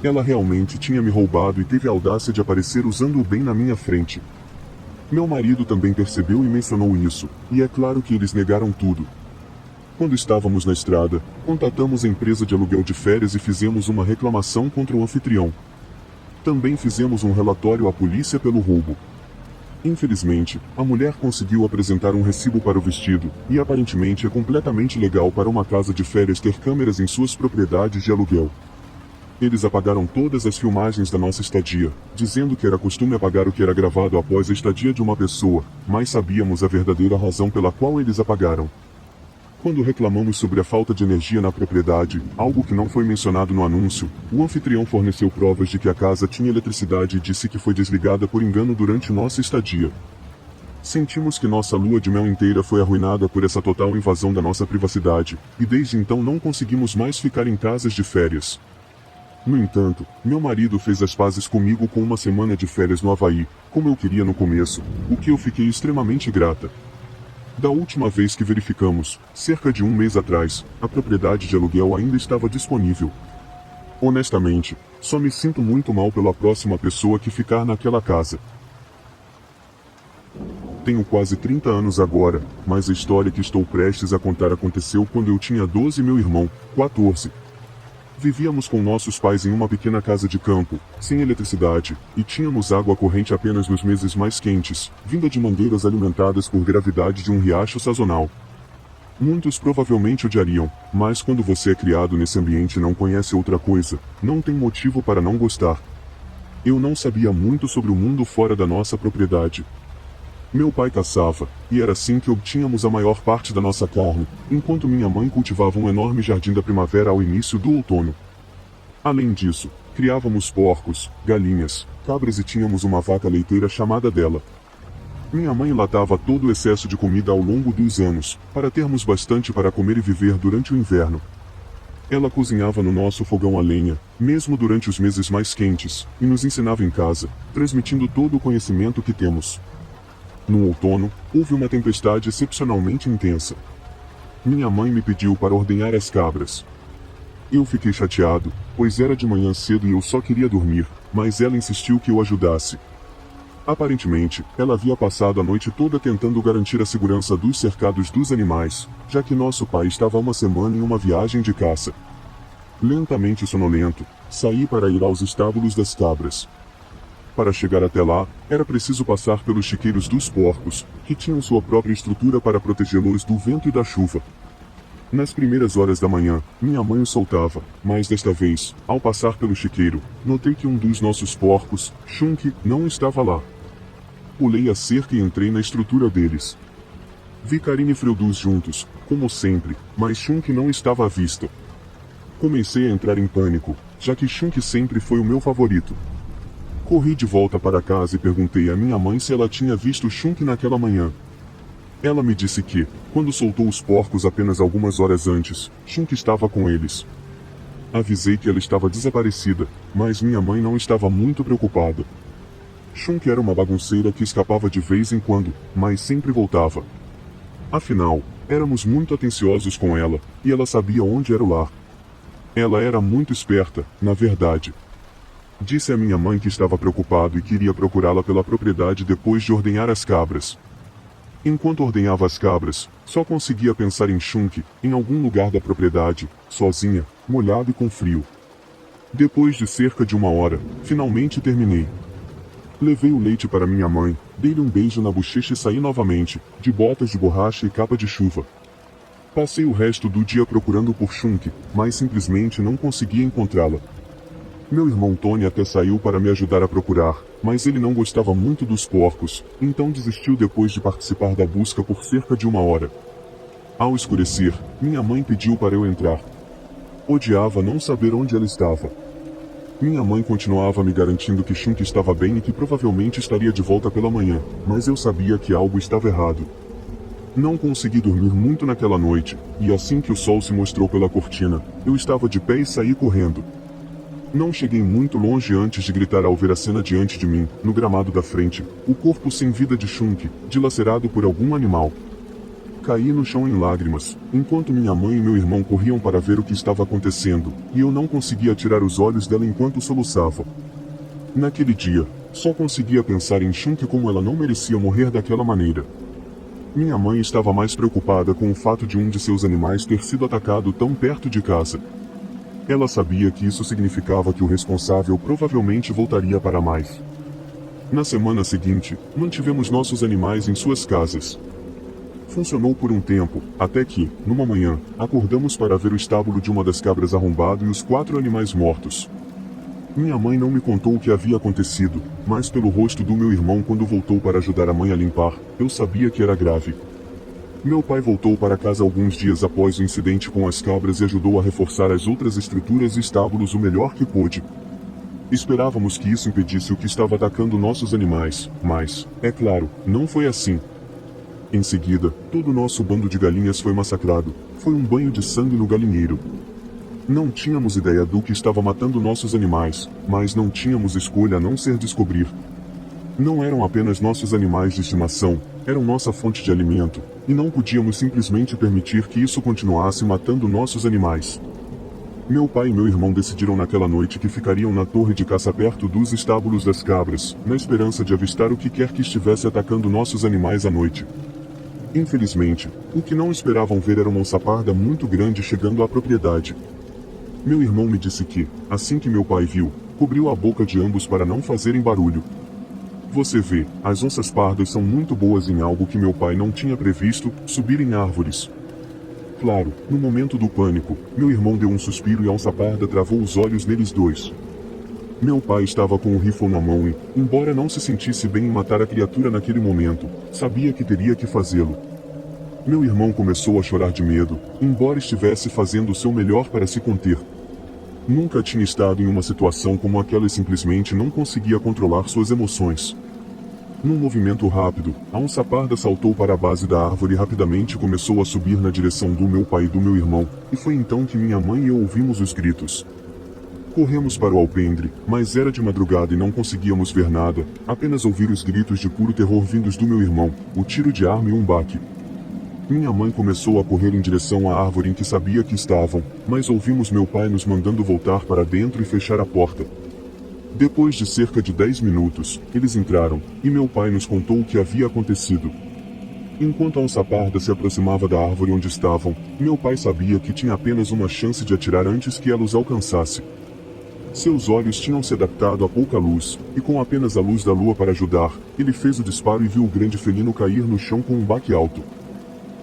Ela realmente tinha me roubado e teve a audácia de aparecer usando-o bem na minha frente. Meu marido também percebeu e mencionou isso, e é claro que eles negaram tudo. Quando estávamos na estrada, contatamos a empresa de aluguel de férias e fizemos uma reclamação contra o anfitrião. Também fizemos um relatório à polícia pelo roubo. Infelizmente, a mulher conseguiu apresentar um recibo para o vestido, e aparentemente é completamente legal para uma casa de férias ter câmeras em suas propriedades de aluguel. Eles apagaram todas as filmagens da nossa estadia, dizendo que era costume apagar o que era gravado após a estadia de uma pessoa, mas sabíamos a verdadeira razão pela qual eles apagaram. Quando reclamamos sobre a falta de energia na propriedade, algo que não foi mencionado no anúncio, o anfitrião forneceu provas de que a casa tinha eletricidade e disse que foi desligada por engano durante nossa estadia. Sentimos que nossa lua de mel inteira foi arruinada por essa total invasão da nossa privacidade, e desde então não conseguimos mais ficar em casas de férias. No entanto, meu marido fez as pazes comigo com uma semana de férias no Havaí, como eu queria no começo, o que eu fiquei extremamente grata. Da última vez que verificamos, cerca de um mês atrás, a propriedade de aluguel ainda estava disponível. Honestamente, só me sinto muito mal pela próxima pessoa que ficar naquela casa. Tenho quase 30 anos agora, mas a história que estou prestes a contar aconteceu quando eu tinha 12 e meu irmão, 14. Vivíamos com nossos pais em uma pequena casa de campo, sem eletricidade, e tínhamos água corrente apenas nos meses mais quentes, vinda de mangueiras alimentadas por gravidade de um riacho sazonal. Muitos provavelmente odiariam, mas quando você é criado nesse ambiente e não conhece outra coisa, não tem motivo para não gostar. Eu não sabia muito sobre o mundo fora da nossa propriedade. Meu pai caçava, e era assim que obtínhamos a maior parte da nossa carne, enquanto minha mãe cultivava um enorme jardim da primavera ao início do outono. Além disso, criávamos porcos, galinhas, cabras e tínhamos uma vaca leiteira chamada Dela. Minha mãe latava todo o excesso de comida ao longo dos anos, para termos bastante para comer e viver durante o inverno. Ela cozinhava no nosso fogão a lenha, mesmo durante os meses mais quentes, e nos ensinava em casa, transmitindo todo o conhecimento que temos. No outono, houve uma tempestade excepcionalmente intensa. Minha mãe me pediu para ordenhar as cabras. Eu fiquei chateado, pois era de manhã cedo e eu só queria dormir, mas ela insistiu que eu ajudasse. Aparentemente, ela havia passado a noite toda tentando garantir a segurança dos cercados dos animais, já que nosso pai estava há uma semana em uma viagem de caça. Lentamente sonolento, saí para ir aos estábulos das cabras. Para chegar até lá, era preciso passar pelos chiqueiros dos porcos, que tinham sua própria estrutura para protegê-los do vento e da chuva. Nas primeiras horas da manhã, minha mãe os soltava, mas desta vez, ao passar pelo chiqueiro, notei que um dos nossos porcos, Chunk, não estava lá. Pulei a cerca e entrei na estrutura deles. Vi Karine e Freudus juntos, como sempre, mas Shunk não estava à vista. Comecei a entrar em pânico, já que Shunk sempre foi o meu favorito. Corri de volta para casa e perguntei à minha mãe se ela tinha visto Shunk naquela manhã. Ela me disse que, quando soltou os porcos apenas algumas horas antes, Shunk estava com eles. Avisei que ela estava desaparecida, mas minha mãe não estava muito preocupada. Shunk era uma bagunceira que escapava de vez em quando, mas sempre voltava. Afinal, éramos muito atenciosos com ela, e ela sabia onde era o lar. Ela era muito esperta, na verdade. Disse à minha mãe que estava preocupado e queria procurá-la pela propriedade depois de ordenhar as cabras. Enquanto ordenhava as cabras, só conseguia pensar em Shunk, em algum lugar da propriedade, sozinha, molhado e com frio. Depois de cerca de 1 hora, finalmente terminei. Levei o leite para minha mãe, dei-lhe um beijo na bochecha e saí novamente, de botas de borracha e capa de chuva. Passei o resto do dia procurando por Shunk, mas simplesmente não conseguia encontrá-la. Meu irmão Tony até saiu para me ajudar a procurar, mas ele não gostava muito dos porcos, então desistiu depois de participar da busca por cerca de 1 hora. Ao escurecer, minha mãe pediu para eu entrar. Odiava não saber onde ela estava. Minha mãe continuava me garantindo que Shunk estava bem e que provavelmente estaria de volta pela manhã, mas eu sabia que algo estava errado. Não consegui dormir muito naquela noite, e assim que o sol se mostrou pela cortina, eu estava de pé e saí correndo. Não cheguei muito longe antes de gritar ao ver a cena diante de mim, no gramado da frente, o corpo sem vida de Shunk, dilacerado por algum animal. Caí no chão em lágrimas, enquanto minha mãe e meu irmão corriam para ver o que estava acontecendo, e eu não conseguia tirar os olhos dela enquanto soluçava. Naquele dia, só conseguia pensar em Shunk como ela não merecia morrer daquela maneira. Minha mãe estava mais preocupada com o fato de um de seus animais ter sido atacado tão perto de casa. Ela sabia que isso significava que o responsável provavelmente voltaria para mais. Na semana seguinte, mantivemos nossos animais em suas casas. Funcionou por um tempo, até que, numa manhã, acordamos para ver o estábulo de uma das cabras arrombado e os 4 animais mortos. Minha mãe não me contou o que havia acontecido, mas pelo rosto do meu irmão quando voltou para ajudar a mãe a limpar, eu sabia que era grave. Meu pai voltou para casa alguns dias após o incidente com as cabras e ajudou a reforçar as outras estruturas e estábulos o melhor que pôde. Esperávamos que isso impedisse o que estava atacando nossos animais, mas, é claro, não foi assim. Em seguida, todo o nosso bando de galinhas foi massacrado. Foi um banho de sangue no galinheiro. Não tínhamos ideia do que estava matando nossos animais, mas não tínhamos escolha a não ser descobrir. Não eram apenas nossos animais de estimação, eram nossa fonte de alimento, e não podíamos simplesmente permitir que isso continuasse matando nossos animais. Meu pai e meu irmão decidiram naquela noite que ficariam na torre de caça perto dos estábulos das cabras, na esperança de avistar o que quer que estivesse atacando nossos animais à noite. Infelizmente, o que não esperavam ver era uma onça-parda muito grande chegando à propriedade. Meu irmão me disse que, assim que meu pai viu, cobriu a boca de ambos para não fazerem barulho. Você vê, as onças pardas são muito boas em algo que meu pai não tinha previsto, subir em árvores. Claro, no momento do pânico, meu irmão deu um suspiro e a onça parda travou os olhos neles dois. Meu pai estava com o rifle na mão e, embora não se sentisse bem em matar a criatura naquele momento, sabia que teria que fazê-lo. Meu irmão começou a chorar de medo, embora estivesse fazendo o seu melhor para se conter. Nunca tinha estado em uma situação como aquela e simplesmente não conseguia controlar suas emoções. Num movimento rápido, a onça parda saltou para a base da árvore e rapidamente começou a subir na direção do meu pai e do meu irmão, e foi então que minha mãe e eu ouvimos os gritos. Corremos para o alpendre, mas era de madrugada e não conseguíamos ver nada, apenas ouvir os gritos de puro terror vindos do meu irmão, o tiro de arma e um baque. Minha mãe começou a correr em direção à árvore em que sabia que estavam, mas ouvimos meu pai nos mandando voltar para dentro e fechar a porta. Depois de cerca de 10 minutos, eles entraram, e meu pai nos contou o que havia acontecido. Enquanto a onça parda se aproximava da árvore onde estavam, meu pai sabia que tinha apenas uma chance de atirar antes que ela os alcançasse. Seus olhos tinham se adaptado a pouca luz, e com apenas a luz da lua para ajudar, ele fez o disparo e viu o grande felino cair no chão com um baque alto.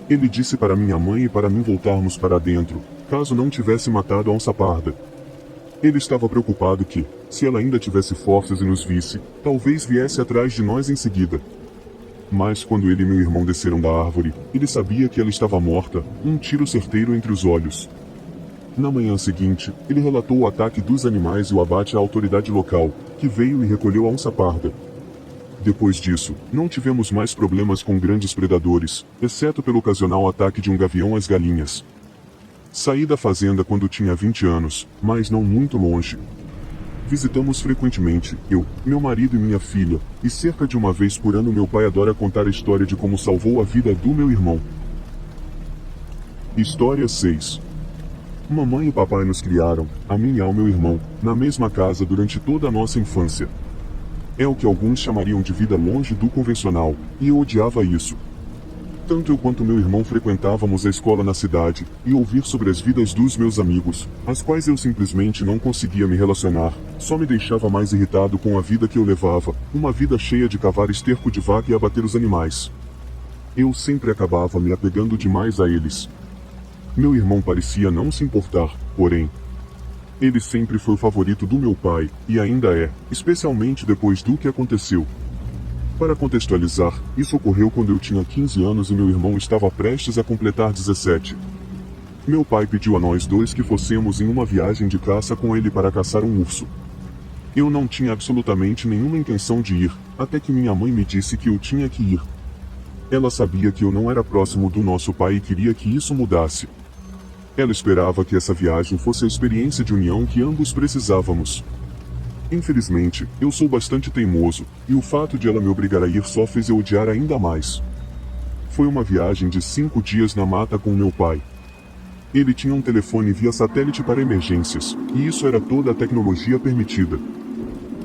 Ele disse para minha mãe e para mim voltarmos para dentro, caso não tivesse matado a onça parda. Ele estava preocupado que, se ela ainda tivesse forças e nos visse, talvez viesse atrás de nós em seguida. Mas quando ele e meu irmão desceram da árvore, ele sabia que ela estava morta, um tiro certeiro entre os olhos. Na manhã seguinte, ele relatou o ataque dos animais e o abate à autoridade local, que veio e recolheu a onça parda. Depois disso, não tivemos mais problemas com grandes predadores, exceto pelo ocasional ataque de um gavião às galinhas. Saí da fazenda quando tinha 20 anos, mas não muito longe. Visitamos frequentemente, eu, meu marido e minha filha, e cerca de uma vez por ano meu pai adora contar a história de como salvou a vida do meu irmão. História 6. Mamãe e papai nos criaram, a mim e ao meu irmão, na mesma casa durante toda a nossa infância. É o que alguns chamariam de vida longe do convencional, e eu odiava isso. Tanto eu quanto meu irmão frequentávamos a escola na cidade, e ouvir sobre as vidas dos meus amigos, às quais eu simplesmente não conseguia me relacionar, só me deixava mais irritado com a vida que eu levava, uma vida cheia de cavar esterco de vaca e abater os animais. Eu sempre acabava me apegando demais a eles. Meu irmão parecia não se importar, porém. Ele sempre foi o favorito do meu pai, e ainda é, especialmente depois do que aconteceu. Para contextualizar, isso ocorreu quando eu tinha 15 anos e meu irmão estava prestes a completar 17. Meu pai pediu a nós dois que fossemos em uma viagem de caça com ele para caçar um urso. Eu não tinha absolutamente nenhuma intenção de ir, até que minha mãe me disse que eu tinha que ir. Ela sabia que eu não era próximo do nosso pai e queria que isso mudasse. Ela esperava que essa viagem fosse a experiência de união que ambos precisávamos. Infelizmente, eu sou bastante teimoso, e o fato de ela me obrigar a ir só fez eu odiar ainda mais. Foi uma viagem de 5 dias na mata com meu pai. Ele tinha um telefone via satélite para emergências, e isso era toda a tecnologia permitida.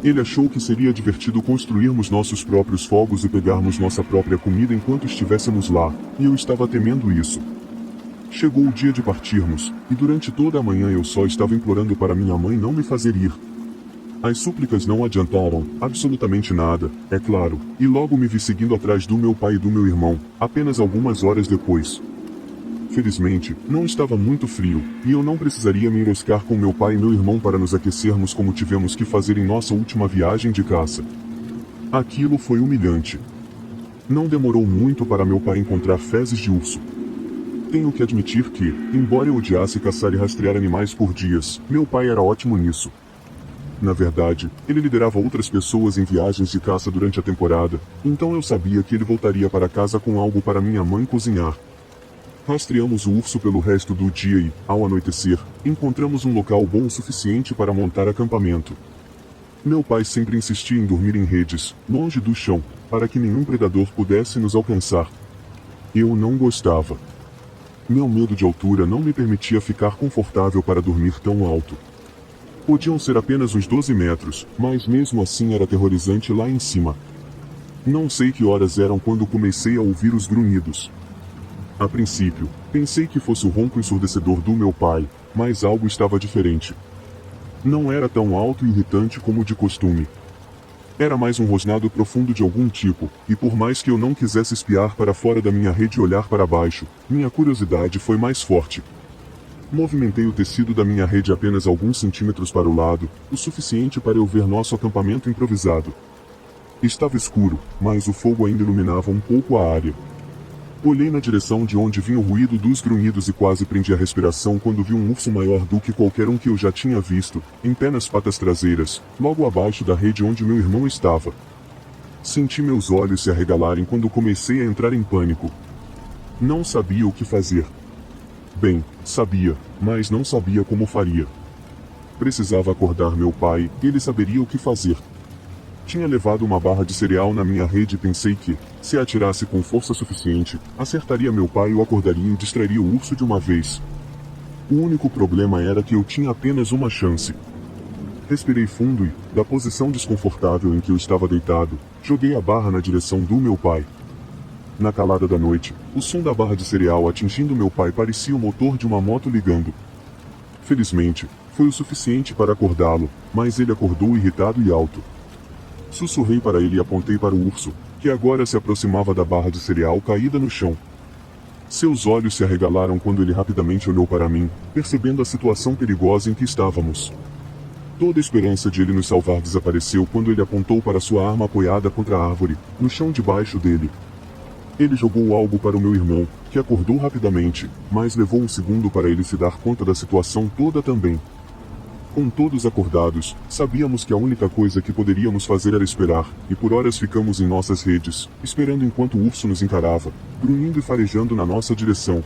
Ele achou que seria divertido construirmos nossos próprios fogos e pegarmos nossa própria comida enquanto estivéssemos lá, e eu estava temendo isso. Chegou o dia de partirmos, e durante toda a manhã eu só estava implorando para minha mãe não me fazer ir. As súplicas não adiantaram absolutamente nada, é claro, e logo me vi seguindo atrás do meu pai e do meu irmão, apenas algumas horas depois. Felizmente, não estava muito frio, e eu não precisaria me enroscar com meu pai e meu irmão para nos aquecermos como tivemos que fazer em nossa última viagem de caça. Aquilo foi humilhante. Não demorou muito para meu pai encontrar fezes de urso. Tenho que admitir que, embora eu odiasse caçar e rastrear animais por dias, meu pai era ótimo nisso. Na verdade, ele liderava outras pessoas em viagens de caça durante a temporada, então eu sabia que ele voltaria para casa com algo para minha mãe cozinhar. Rastreamos o urso pelo resto do dia e, ao anoitecer, encontramos um local bom o suficiente para montar acampamento. Meu pai sempre insistia em dormir em redes, longe do chão, para que nenhum predador pudesse nos alcançar. Eu não gostava. Meu medo de altura não me permitia ficar confortável para dormir tão alto. Podiam ser apenas uns 12 metros, mas mesmo assim era aterrorizante lá em cima. Não sei que horas eram quando comecei a ouvir os grunhidos. A princípio, pensei que fosse o ronco ensurdecedor do meu pai, mas algo estava diferente. Não era tão alto e irritante como de costume. Era mais um rosnado profundo de algum tipo, e por mais que eu não quisesse espiar para fora da minha rede e olhar para baixo, minha curiosidade foi mais forte. Movimentei o tecido da minha rede apenas alguns centímetros para o lado, o suficiente para eu ver nosso acampamento improvisado. Estava escuro, mas o fogo ainda iluminava um pouco a área. Olhei na direção de onde vinha o ruído dos grunhidos e quase prendi a respiração quando vi um urso maior do que qualquer um que eu já tinha visto, em pé nas patas traseiras, logo abaixo da rede onde meu irmão estava. Senti meus olhos se arregalarem quando comecei a entrar em pânico. Não sabia o que fazer. Bem, sabia, mas não sabia como faria. Precisava acordar meu pai, ele saberia o que fazer. Tinha levado uma barra de cereal na minha rede e pensei que, se a atirasse com força suficiente, acertaria meu pai e o acordaria e distrairia o urso de uma vez. O único problema era que eu tinha apenas uma chance. Respirei fundo e, da posição desconfortável em que eu estava deitado, joguei a barra na direção do meu pai. Na calada da noite, o som da barra de cereal atingindo meu pai parecia o motor de uma moto ligando. Felizmente, foi o suficiente para acordá-lo, mas ele acordou irritado e alto. Sussurrei para ele e apontei para o urso, que agora se aproximava da barra de cereal caída no chão. Seus olhos se arregalaram quando ele rapidamente olhou para mim, percebendo a situação perigosa em que estávamos. Toda a esperança de ele nos salvar desapareceu quando ele apontou para sua arma apoiada contra a árvore, no chão debaixo dele. Ele jogou algo para o meu irmão, que acordou rapidamente, mas levou um segundo para ele se dar conta da situação toda também. Com todos acordados, sabíamos que a única coisa que poderíamos fazer era esperar, e por horas ficamos em nossas redes, esperando enquanto o urso nos encarava, grunhindo e farejando na nossa direção.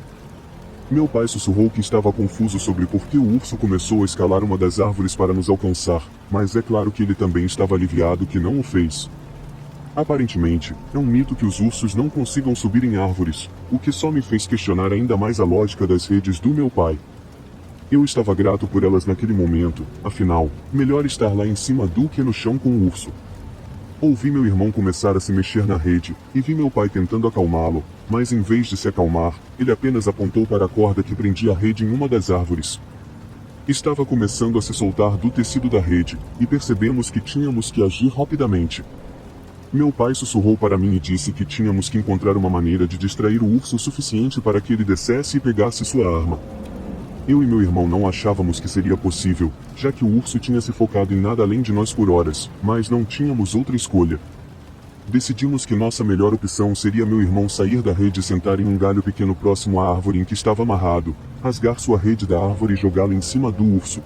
Meu pai sussurrou que estava confuso sobre por que o urso começou a escalar uma das árvores para nos alcançar, mas é claro que ele também estava aliviado que não o fez. Aparentemente, é um mito que os ursos não consigam subir em árvores, o que só me fez questionar ainda mais a lógica das redes do meu pai. Eu estava grato por elas naquele momento, afinal, melhor estar lá em cima do que no chão com o urso. Ouvi meu irmão começar a se mexer na rede, e vi meu pai tentando acalmá-lo, mas em vez de se acalmar, ele apenas apontou para a corda que prendia a rede em uma das árvores. Estava começando a se soltar do tecido da rede, e percebemos que tínhamos que agir rapidamente. Meu pai sussurrou para mim e disse que tínhamos que encontrar uma maneira de distrair o urso o suficiente para que ele descesse e pegasse sua arma. Eu e meu irmão não achávamos que seria possível, já que o urso tinha se focado em nada além de nós por horas, mas não tínhamos outra escolha. Decidimos que nossa melhor opção seria meu irmão sair da rede e sentar em um galho pequeno próximo à árvore em que estava amarrado, rasgar sua rede da árvore e jogá-la em cima do urso.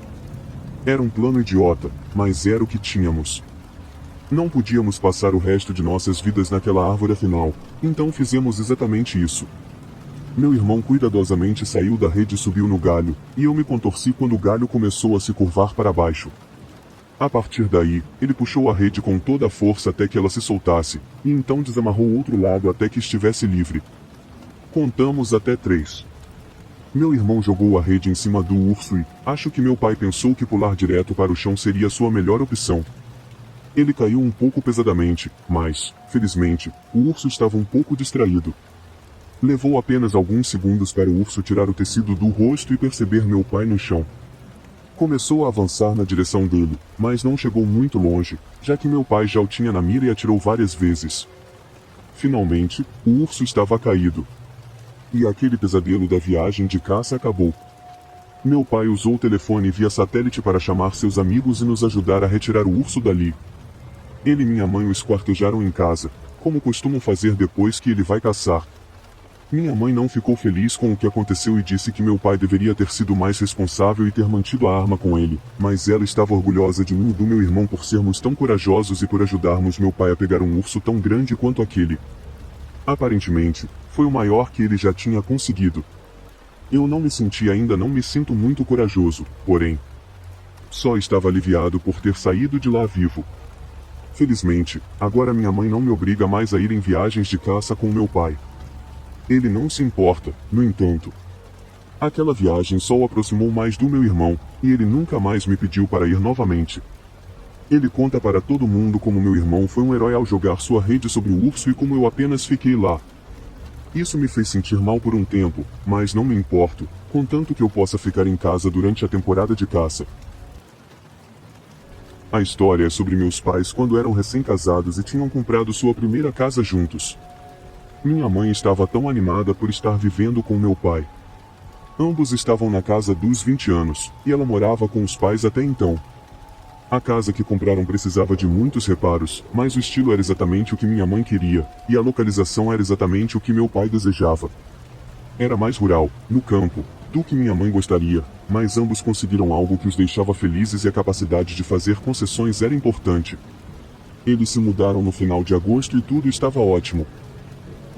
Era um plano idiota, mas era o que tínhamos. Não podíamos passar o resto de nossas vidas naquela árvore afinal, então fizemos exatamente isso. Meu irmão cuidadosamente saiu da rede e subiu no galho, e eu me contorci quando o galho começou a se curvar para baixo. A partir daí, ele puxou a rede com toda a força até que ela se soltasse, e então desamarrou o outro lado até que estivesse livre. Contamos até 3. Meu irmão jogou a rede em cima do urso e, acho que meu pai pensou que pular direto para o chão seria sua melhor opção. Ele caiu um pouco pesadamente, mas, felizmente, o urso estava um pouco distraído. Levou apenas alguns segundos para o urso tirar o tecido do rosto e perceber meu pai no chão. Começou a avançar na direção dele, mas não chegou muito longe, já que meu pai já o tinha na mira e atirou várias vezes. Finalmente, o urso estava caído. E aquele pesadelo da viagem de caça acabou. Meu pai usou o telefone via satélite para chamar seus amigos e nos ajudar a retirar o urso dali. Ele e minha mãe o esquartejaram em casa, como costumam fazer depois que ele vai caçar. Minha mãe não ficou feliz com o que aconteceu e disse que meu pai deveria ter sido mais responsável e ter mantido a arma com ele, mas ela estava orgulhosa de mim e do meu irmão por sermos tão corajosos e por ajudarmos meu pai a pegar um urso tão grande quanto aquele. Aparentemente, foi o maior que ele já tinha conseguido. Eu não me senti ainda não me sinto muito corajoso, porém, só estava aliviado por ter saído de lá vivo. Felizmente, agora minha mãe não me obriga mais a ir em viagens de caça com meu pai. Ele não se importa, no entanto. Aquela viagem só o aproximou mais do meu irmão, e ele nunca mais me pediu para ir novamente. Ele conta para todo mundo como meu irmão foi um herói ao jogar sua rede sobre o urso e como eu apenas fiquei lá. Isso me fez sentir mal por um tempo, mas não me importo, contanto que eu possa ficar em casa durante a temporada de caça. A história é sobre meus pais quando eram recém-casados e tinham comprado sua primeira casa juntos. Minha mãe estava tão animada por estar vivendo com meu pai. Ambos estavam na casa dos 20 anos, e ela morava com os pais até então. A casa que compraram precisava de muitos reparos, mas o estilo era exatamente o que minha mãe queria, e a localização era exatamente o que meu pai desejava. Era mais rural, no campo, do que minha mãe gostaria, mas ambos conseguiram algo que os deixava felizes e a capacidade de fazer concessões era importante. Eles se mudaram no final de agosto e tudo estava ótimo.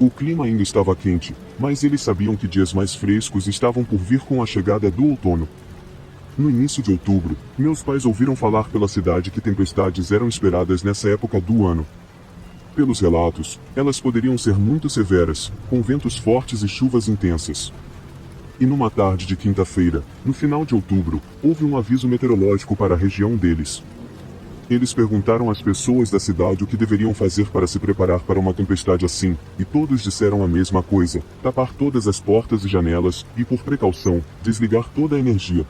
O clima ainda estava quente, mas eles sabiam que dias mais frescos estavam por vir com a chegada do outono. No início de outubro, meus pais ouviram falar pela cidade que tempestades eram esperadas nessa época do ano. Pelos relatos, elas poderiam ser muito severas, com ventos fortes e chuvas intensas. E numa tarde de quinta-feira, no final de outubro, houve um aviso meteorológico para a região deles. Eles perguntaram às pessoas da cidade o que deveriam fazer para se preparar para uma tempestade assim, e todos disseram a mesma coisa: tapar todas as portas e janelas, e por precaução, desligar toda a energia.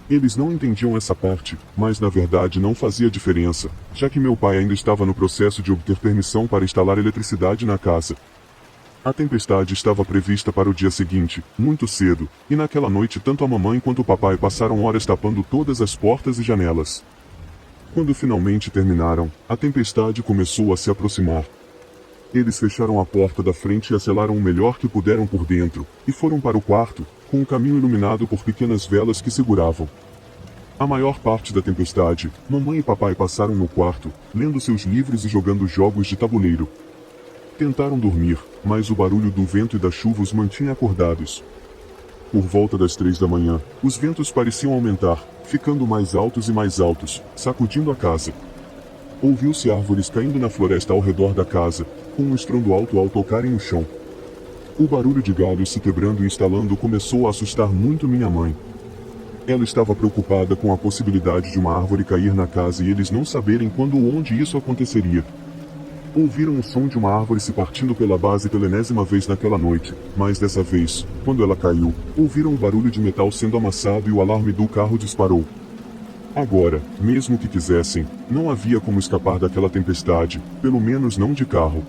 Eles não entendiam essa parte, mas na verdade não fazia diferença, já que meu pai ainda estava no processo de obter permissão para instalar eletricidade na casa. A tempestade estava prevista para o dia seguinte, muito cedo, e naquela noite tanto a mamãe quanto o papai passaram horas tapando todas as portas e janelas. Quando finalmente terminaram, a tempestade começou a se aproximar. Eles fecharam a porta da frente e a selaram o melhor que puderam por dentro, e foram para o quarto, com o caminho iluminado por pequenas velas que seguravam. A maior parte da tempestade, mamãe e papai passaram no quarto, lendo seus livros e jogando jogos de tabuleiro. Tentaram dormir, mas o barulho do vento e da chuva os mantinha acordados. Por volta das 3 da manhã, os ventos pareciam aumentar, ficando mais altos, sacudindo a casa. Ouviu-se árvores caindo na floresta ao redor da casa, com um estrondo alto ao tocarem no chão. O barulho de galhos se quebrando e estalando começou a assustar muito minha mãe. Ela estava preocupada com a possibilidade de uma árvore cair na casa e eles não saberem quando ou onde isso aconteceria. Ouviram o som de uma árvore se partindo pela base pela enésima vez naquela noite, mas dessa vez, quando ela caiu, ouviram o barulho de metal sendo amassado e o alarme do carro disparou. Agora, mesmo que quisessem, não havia como escapar daquela tempestade, pelo menos não de carro.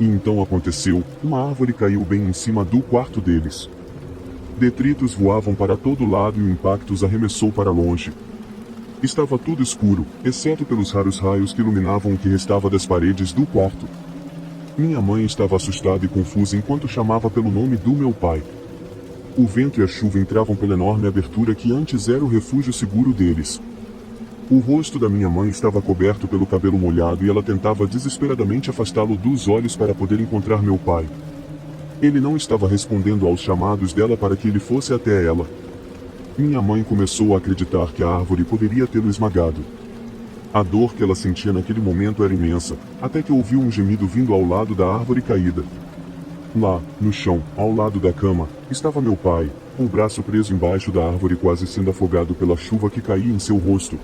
E então aconteceu, uma árvore caiu bem em cima do quarto deles. Detritos voavam para todo lado e o impacto os arremessou para longe. Estava tudo escuro, exceto pelos raros raios que iluminavam o que restava das paredes do quarto. Minha mãe estava assustada e confusa enquanto chamava pelo nome do meu pai. O vento e a chuva entravam pela enorme abertura que antes era o refúgio seguro deles. O rosto da minha mãe estava coberto pelo cabelo molhado e ela tentava desesperadamente afastá-lo dos olhos para poder encontrar meu pai. Ele não estava respondendo aos chamados dela para que ele fosse até ela. Minha mãe começou a acreditar que a árvore poderia tê-lo esmagado. A dor que ela sentia naquele momento era imensa, até que ouviu um gemido vindo ao lado da árvore caída. Lá, no chão, ao lado da cama, estava meu pai, com o braço preso embaixo da árvore quase sendo afogado pela chuva que caía em seu rosto.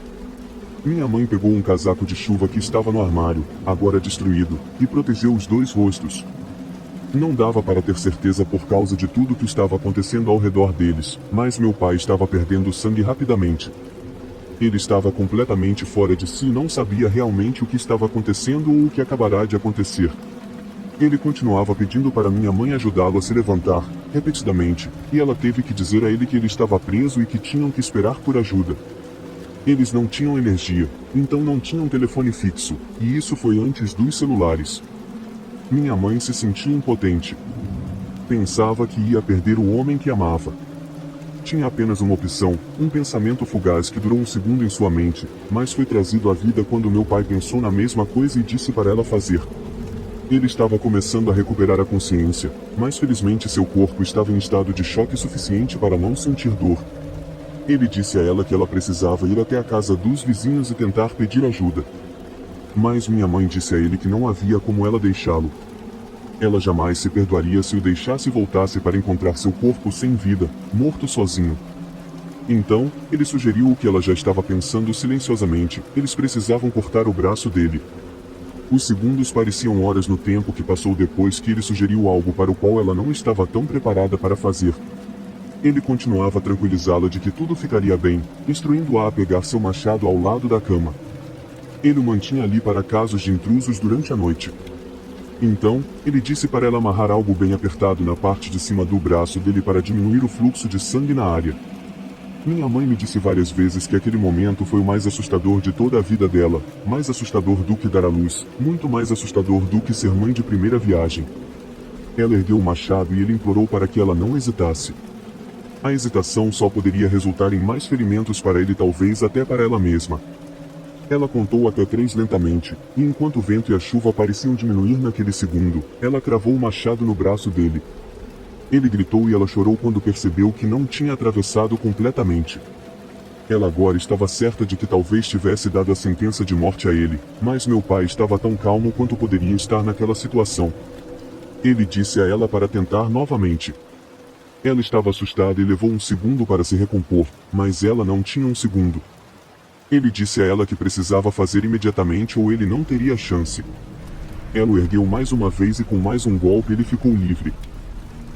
Minha mãe pegou um casaco de chuva que estava no armário, agora destruído, e protegeu os dois rostos. Não dava para ter certeza por causa de tudo que estava acontecendo ao redor deles, mas meu pai estava perdendo sangue rapidamente. Ele estava completamente fora de si e não sabia realmente o que estava acontecendo ou o que acabará de acontecer. Ele continuava pedindo para minha mãe ajudá-lo a se levantar, repetidamente, e ela teve que dizer a ele que ele estava preso e que tinham que esperar por ajuda. Eles não tinham energia, então não tinham telefone fixo, e isso foi antes dos celulares. Minha mãe se sentia impotente. Pensava que ia perder o homem que amava. Tinha apenas uma opção, um pensamento fugaz que durou um segundo em sua mente, mas foi trazido à vida quando meu pai pensou na mesma coisa e disse para ela fazer. Ele estava começando a recuperar a consciência, mas felizmente seu corpo estava em estado de choque suficiente para não sentir dor. Ele disse a ela que ela precisava ir até a casa dos vizinhos e tentar pedir ajuda. Mas minha mãe disse a ele que não havia como ela deixá-lo. Ela jamais se perdoaria se o deixasse e voltasse para encontrar seu corpo sem vida, morto sozinho. Então, ele sugeriu o que ela já estava pensando silenciosamente: eles precisavam cortar o braço dele. Os segundos pareciam horas no tempo que passou depois que ele sugeriu algo para o qual ela não estava tão preparada para fazer. Ele continuava a tranquilizá-la de que tudo ficaria bem, instruindo-a a pegar seu machado ao lado da cama. Ele o mantinha ali para casos de intrusos durante a noite. Então, ele disse para ela amarrar algo bem apertado na parte de cima do braço dele para diminuir o fluxo de sangue na área. Minha mãe me disse várias vezes que aquele momento foi o mais assustador de toda a vida dela, mais assustador do que dar à luz, muito mais assustador do que ser mãe de primeira viagem. Ela ergueu o machado e ele implorou para que ela não hesitasse. A hesitação só poderia resultar em mais ferimentos para ele, talvez até para ela mesma. Ela contou até 3 lentamente, e enquanto o vento e a chuva pareciam diminuir naquele segundo, ela cravou o machado no braço dele. Ele gritou e ela chorou quando percebeu que não tinha atravessado completamente. Ela agora estava certa de que talvez tivesse dado a sentença de morte a ele, mas meu pai estava tão calmo quanto poderia estar naquela situação. Ele disse a ela para tentar novamente. Ela estava assustada e levou um segundo para se recompor, mas ela não tinha um segundo. Ele disse a ela que precisava fazer imediatamente ou ele não teria chance. Ela o ergueu mais uma vez e com mais um golpe ele ficou livre.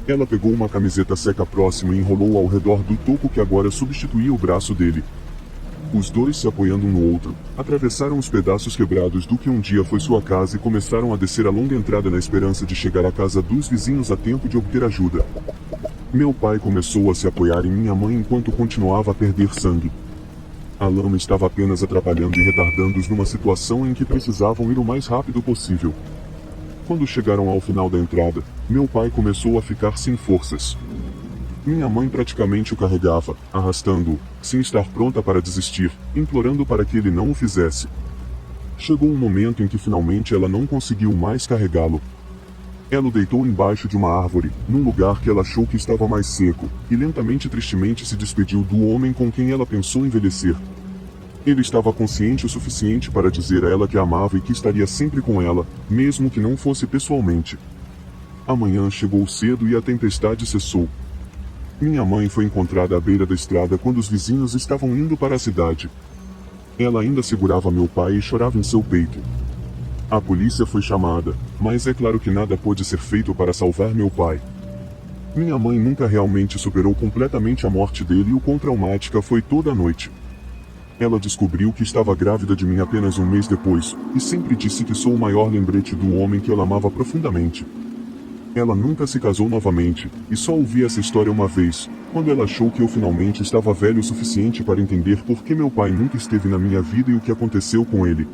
Ela pegou uma camiseta seca próxima e enrolou ao redor do toco que agora substituía o braço dele. Os dois se apoiando um no outro, atravessaram os pedaços quebrados do que um dia foi sua casa e começaram a descer a longa entrada na esperança de chegar à casa dos vizinhos a tempo de obter ajuda. Meu pai começou a se apoiar em minha mãe enquanto continuava a perder sangue. A lama estava apenas atrapalhando e retardando-os numa situação em que precisavam ir o mais rápido possível. Quando chegaram ao final da entrada, meu pai começou a ficar sem forças. Minha mãe praticamente o carregava, arrastando-o, sem estar pronta para desistir, implorando para que ele não o fizesse. Chegou um momento em que finalmente ela não conseguiu mais carregá-lo. Ela o deitou embaixo de uma árvore, num lugar que ela achou que estava mais seco, e lentamente e tristemente se despediu do homem com quem ela pensou envelhecer. Ele estava consciente o suficiente para dizer a ela que a amava e que estaria sempre com ela, mesmo que não fosse pessoalmente. A manhã chegou cedo e a tempestade cessou. Minha mãe foi encontrada à beira da estrada quando os vizinhos estavam indo para a cidade. Ela ainda segurava meu pai e chorava em seu peito. A polícia foi chamada, mas é claro que nada pôde ser feito para salvar meu pai. Minha mãe nunca realmente superou completamente a morte dele e o quão traumática foi toda a noite. Ela descobriu que estava grávida de mim apenas um mês depois, e sempre disse que sou o maior lembrete do homem que ela amava profundamente. Ela nunca se casou novamente, e só ouvi essa história uma vez, quando ela achou que eu finalmente estava velho o suficiente para entender por que meu pai nunca esteve na minha vida e o que aconteceu com ele.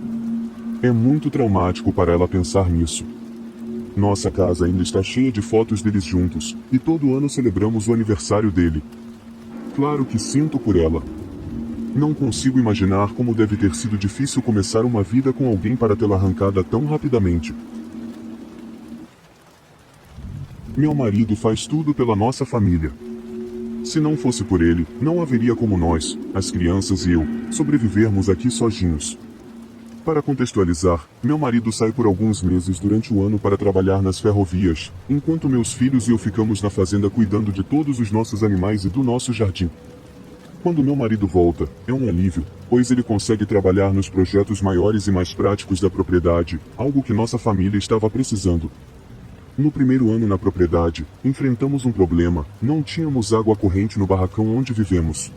É muito traumático para ela pensar nisso. Nossa casa ainda está cheia de fotos deles juntos, e todo ano celebramos o aniversário dele. Claro que sinto por ela. Não consigo imaginar como deve ter sido difícil começar uma vida com alguém para tê-la arrancada tão rapidamente. Meu marido faz tudo pela nossa família. Se não fosse por ele, não haveria como nós, as crianças e eu, sobrevivermos aqui sozinhos. Para contextualizar, meu marido sai por alguns meses durante o ano para trabalhar nas ferrovias, enquanto meus filhos e eu ficamos na fazenda cuidando de todos os nossos animais e do nosso jardim. Quando meu marido volta, é um alívio, pois ele consegue trabalhar nos projetos maiores e mais práticos da propriedade, algo que nossa família estava precisando. No primeiro ano na propriedade, enfrentamos um problema: não tínhamos água corrente no barracão onde vivemos.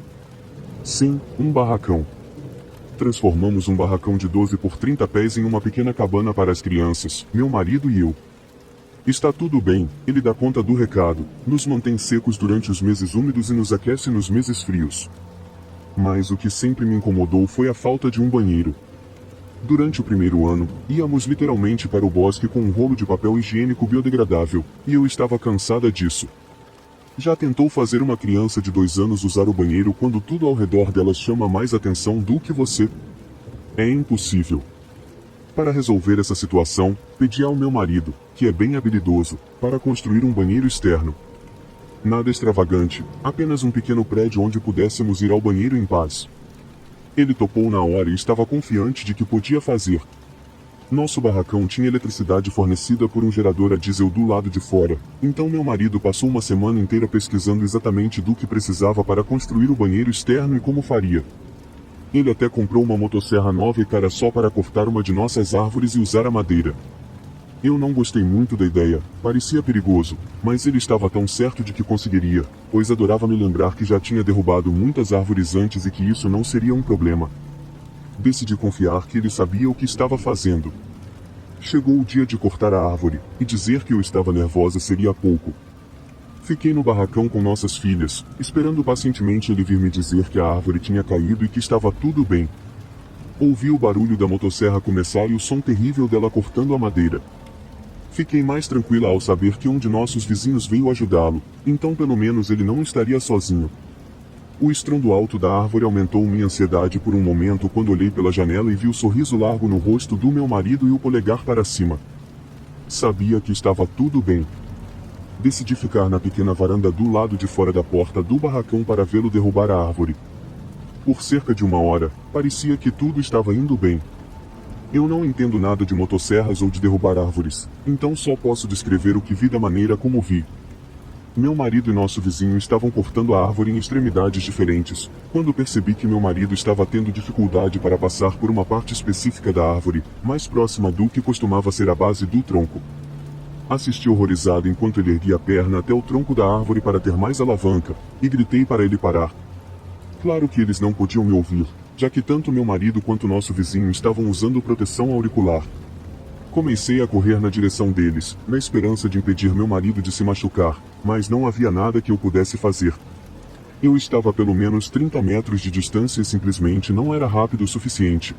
Sim, um barracão. Transformamos um barracão de 12 por 30 pés em uma pequena cabana para as crianças, meu marido e eu. Está tudo bem, ele dá conta do recado, nos mantém secos durante os meses úmidos e nos aquece nos meses frios. Mas o que sempre me incomodou foi a falta de um banheiro. Durante o primeiro ano, íamos literalmente para o bosque com um rolo de papel higiênico biodegradável, e eu estava cansada disso. Já tentou fazer uma criança de 2 anos usar o banheiro quando tudo ao redor dela chama mais atenção do que você? É impossível. Para resolver essa situação, pedi ao meu marido, que é bem habilidoso, para construir um banheiro externo. Nada extravagante, apenas um pequeno prédio onde pudéssemos ir ao banheiro em paz. Ele topou na hora e estava confiante de que podia fazer. Nosso barracão tinha eletricidade fornecida por um gerador a diesel do lado de fora, então meu marido passou uma semana inteira pesquisando exatamente do que precisava para construir o banheiro externo e como faria. Ele até comprou uma motosserra nova e cara só para cortar uma de nossas árvores e usar a madeira. Eu não gostei muito da ideia, parecia perigoso, mas ele estava tão certo de que conseguiria, pois adorava me lembrar que já tinha derrubado muitas árvores antes e que isso não seria um problema. Decidi confiar que ele sabia o que estava fazendo. Chegou o dia de cortar a árvore, e dizer que eu estava nervosa seria pouco. Fiquei no barracão com nossas filhas, esperando pacientemente ele vir me dizer que a árvore tinha caído e que estava tudo bem. Ouvi o barulho da motosserra começar e o som terrível dela cortando a madeira. Fiquei mais tranquila ao saber que um de nossos vizinhos veio ajudá-lo, então pelo menos ele não estaria sozinho. O estrondo alto da árvore aumentou minha ansiedade por um momento quando olhei pela janela e vi o sorriso largo no rosto do meu marido e o polegar para cima. Sabia que estava tudo bem. Decidi ficar na pequena varanda do lado de fora da porta do barracão para vê-lo derrubar a árvore. Por cerca de 1 hora, parecia que tudo estava indo bem. Eu não entendo nada de motosserras ou de derrubar árvores, então só posso descrever o que vi da maneira como vi. Meu marido e nosso vizinho estavam cortando a árvore em extremidades diferentes, quando percebi que meu marido estava tendo dificuldade para passar por uma parte específica da árvore, mais próxima do que costumava ser a base do tronco. Assisti horrorizado enquanto ele erguia a perna até o tronco da árvore para ter mais alavanca, e gritei para ele parar. Claro que eles não podiam me ouvir, já que tanto meu marido quanto nosso vizinho estavam usando proteção auricular. Comecei a correr na direção deles, na esperança de impedir meu marido de se machucar, mas não havia nada que eu pudesse fazer. Eu estava a pelo menos 30 metros de distância e simplesmente não era rápido o suficiente.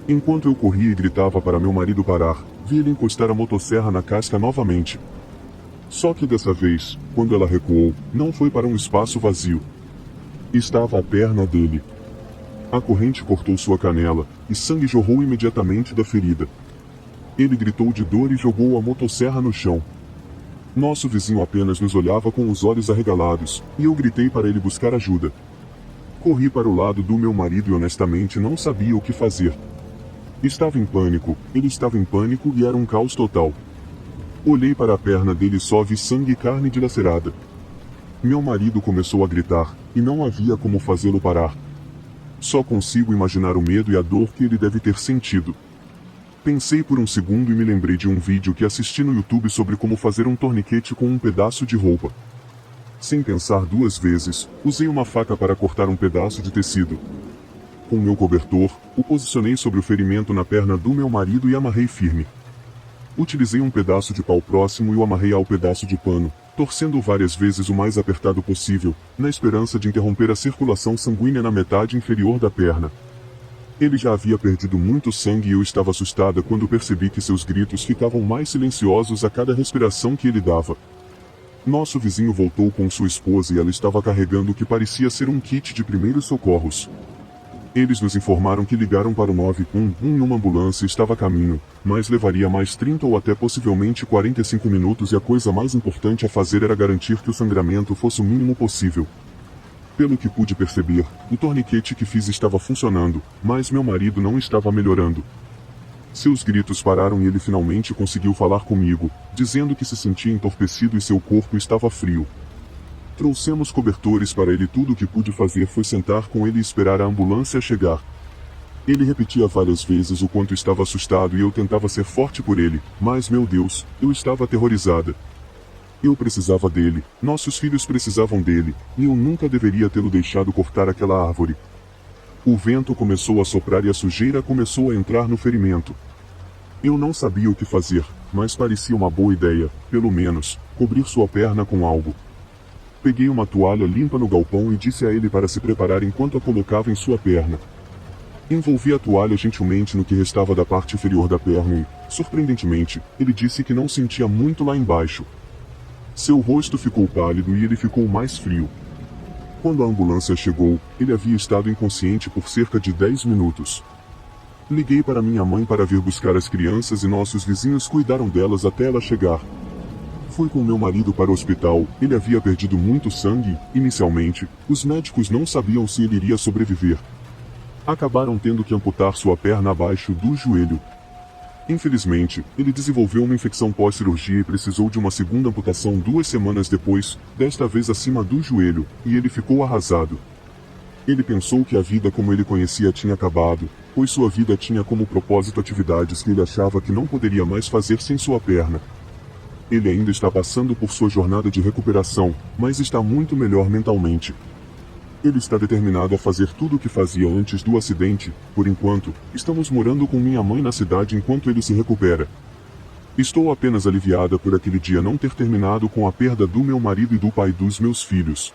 Enquanto eu corria e gritava para meu marido parar, vi ele encostar a motosserra na casca novamente. Só que dessa vez, quando ela recuou, não foi para um espaço vazio. Estava a perna dele. A corrente cortou sua canela, e sangue jorrou imediatamente da ferida. Ele gritou de dor e jogou a motosserra no chão. Nosso vizinho apenas nos olhava com os olhos arregalados, e eu gritei para ele buscar ajuda. Corri para o lado do meu marido e honestamente não sabia o que fazer. Estava em pânico, ele estava em pânico e era um caos total. Olhei para a perna dele e só vi sangue e carne dilacerada. Meu marido começou a gritar, e não havia como fazê-lo parar. Só consigo imaginar o medo e a dor que ele deve ter sentido. Pensei por um segundo e me lembrei de um vídeo que assisti no YouTube sobre como fazer um torniquete com um pedaço de roupa. Sem pensar duas vezes, usei uma faca para cortar um pedaço de tecido. Com meu cobertor, o posicionei sobre o ferimento na perna do meu marido e amarrei firme. Utilizei um pedaço de pau próximo e o amarrei ao pedaço de pano, torcendo-o várias vezes o mais apertado possível, na esperança de interromper a circulação sanguínea na metade inferior da perna. Ele já havia perdido muito sangue e eu estava assustada quando percebi que seus gritos ficavam mais silenciosos a cada respiração que ele dava. Nosso vizinho voltou com sua esposa e ela estava carregando o que parecia ser um kit de primeiros socorros. Eles nos informaram que ligaram para o 911 e uma ambulância estava a caminho, mas levaria mais 30 ou até possivelmente 45 minutos e a coisa mais importante a fazer era garantir que o sangramento fosse o mínimo possível. Pelo que pude perceber, o torniquete que fiz estava funcionando, mas meu marido não estava melhorando. Seus gritos pararam e ele finalmente conseguiu falar comigo, dizendo que se sentia entorpecido e seu corpo estava frio. Trouxemos cobertores para ele e tudo o que pude fazer foi sentar com ele e esperar a ambulância chegar. Ele repetia várias vezes o quanto estava assustado e eu tentava ser forte por ele, mas meu Deus, eu estava aterrorizada. Eu precisava dele, nossos filhos precisavam dele, e eu nunca deveria tê-lo deixado cortar aquela árvore. O vento começou a soprar e a sujeira começou a entrar no ferimento. Eu não sabia o que fazer, mas parecia uma boa ideia, pelo menos, cobrir sua perna com algo. Peguei uma toalha limpa no galpão e disse a ele para se preparar enquanto a colocava em sua perna. Envolvi a toalha gentilmente no que restava da parte inferior da perna e, surpreendentemente, ele disse que não sentia muito lá embaixo. Seu rosto ficou pálido e ele ficou mais frio. Quando a ambulância chegou, ele havia estado inconsciente por cerca de 10 minutos. Liguei para minha mãe para vir buscar as crianças e nossos vizinhos cuidaram delas até ela chegar. Fui com meu marido para o hospital, ele havia perdido muito sangue e, inicialmente, os médicos não sabiam se ele iria sobreviver. Acabaram tendo que amputar sua perna abaixo do joelho. Infelizmente, ele desenvolveu uma infecção pós-cirurgia e precisou de uma segunda amputação 2 semanas depois, desta vez acima do joelho, e ele ficou arrasado. Ele pensou que a vida como ele conhecia tinha acabado, pois sua vida tinha como propósito atividades que ele achava que não poderia mais fazer sem sua perna. Ele ainda está passando por sua jornada de recuperação, mas está muito melhor mentalmente. Ele está determinado a fazer tudo o que fazia antes do acidente. Por enquanto, estamos morando com minha mãe na cidade enquanto ele se recupera. Estou apenas aliviada por aquele dia não ter terminado com a perda do meu marido e do pai dos meus filhos.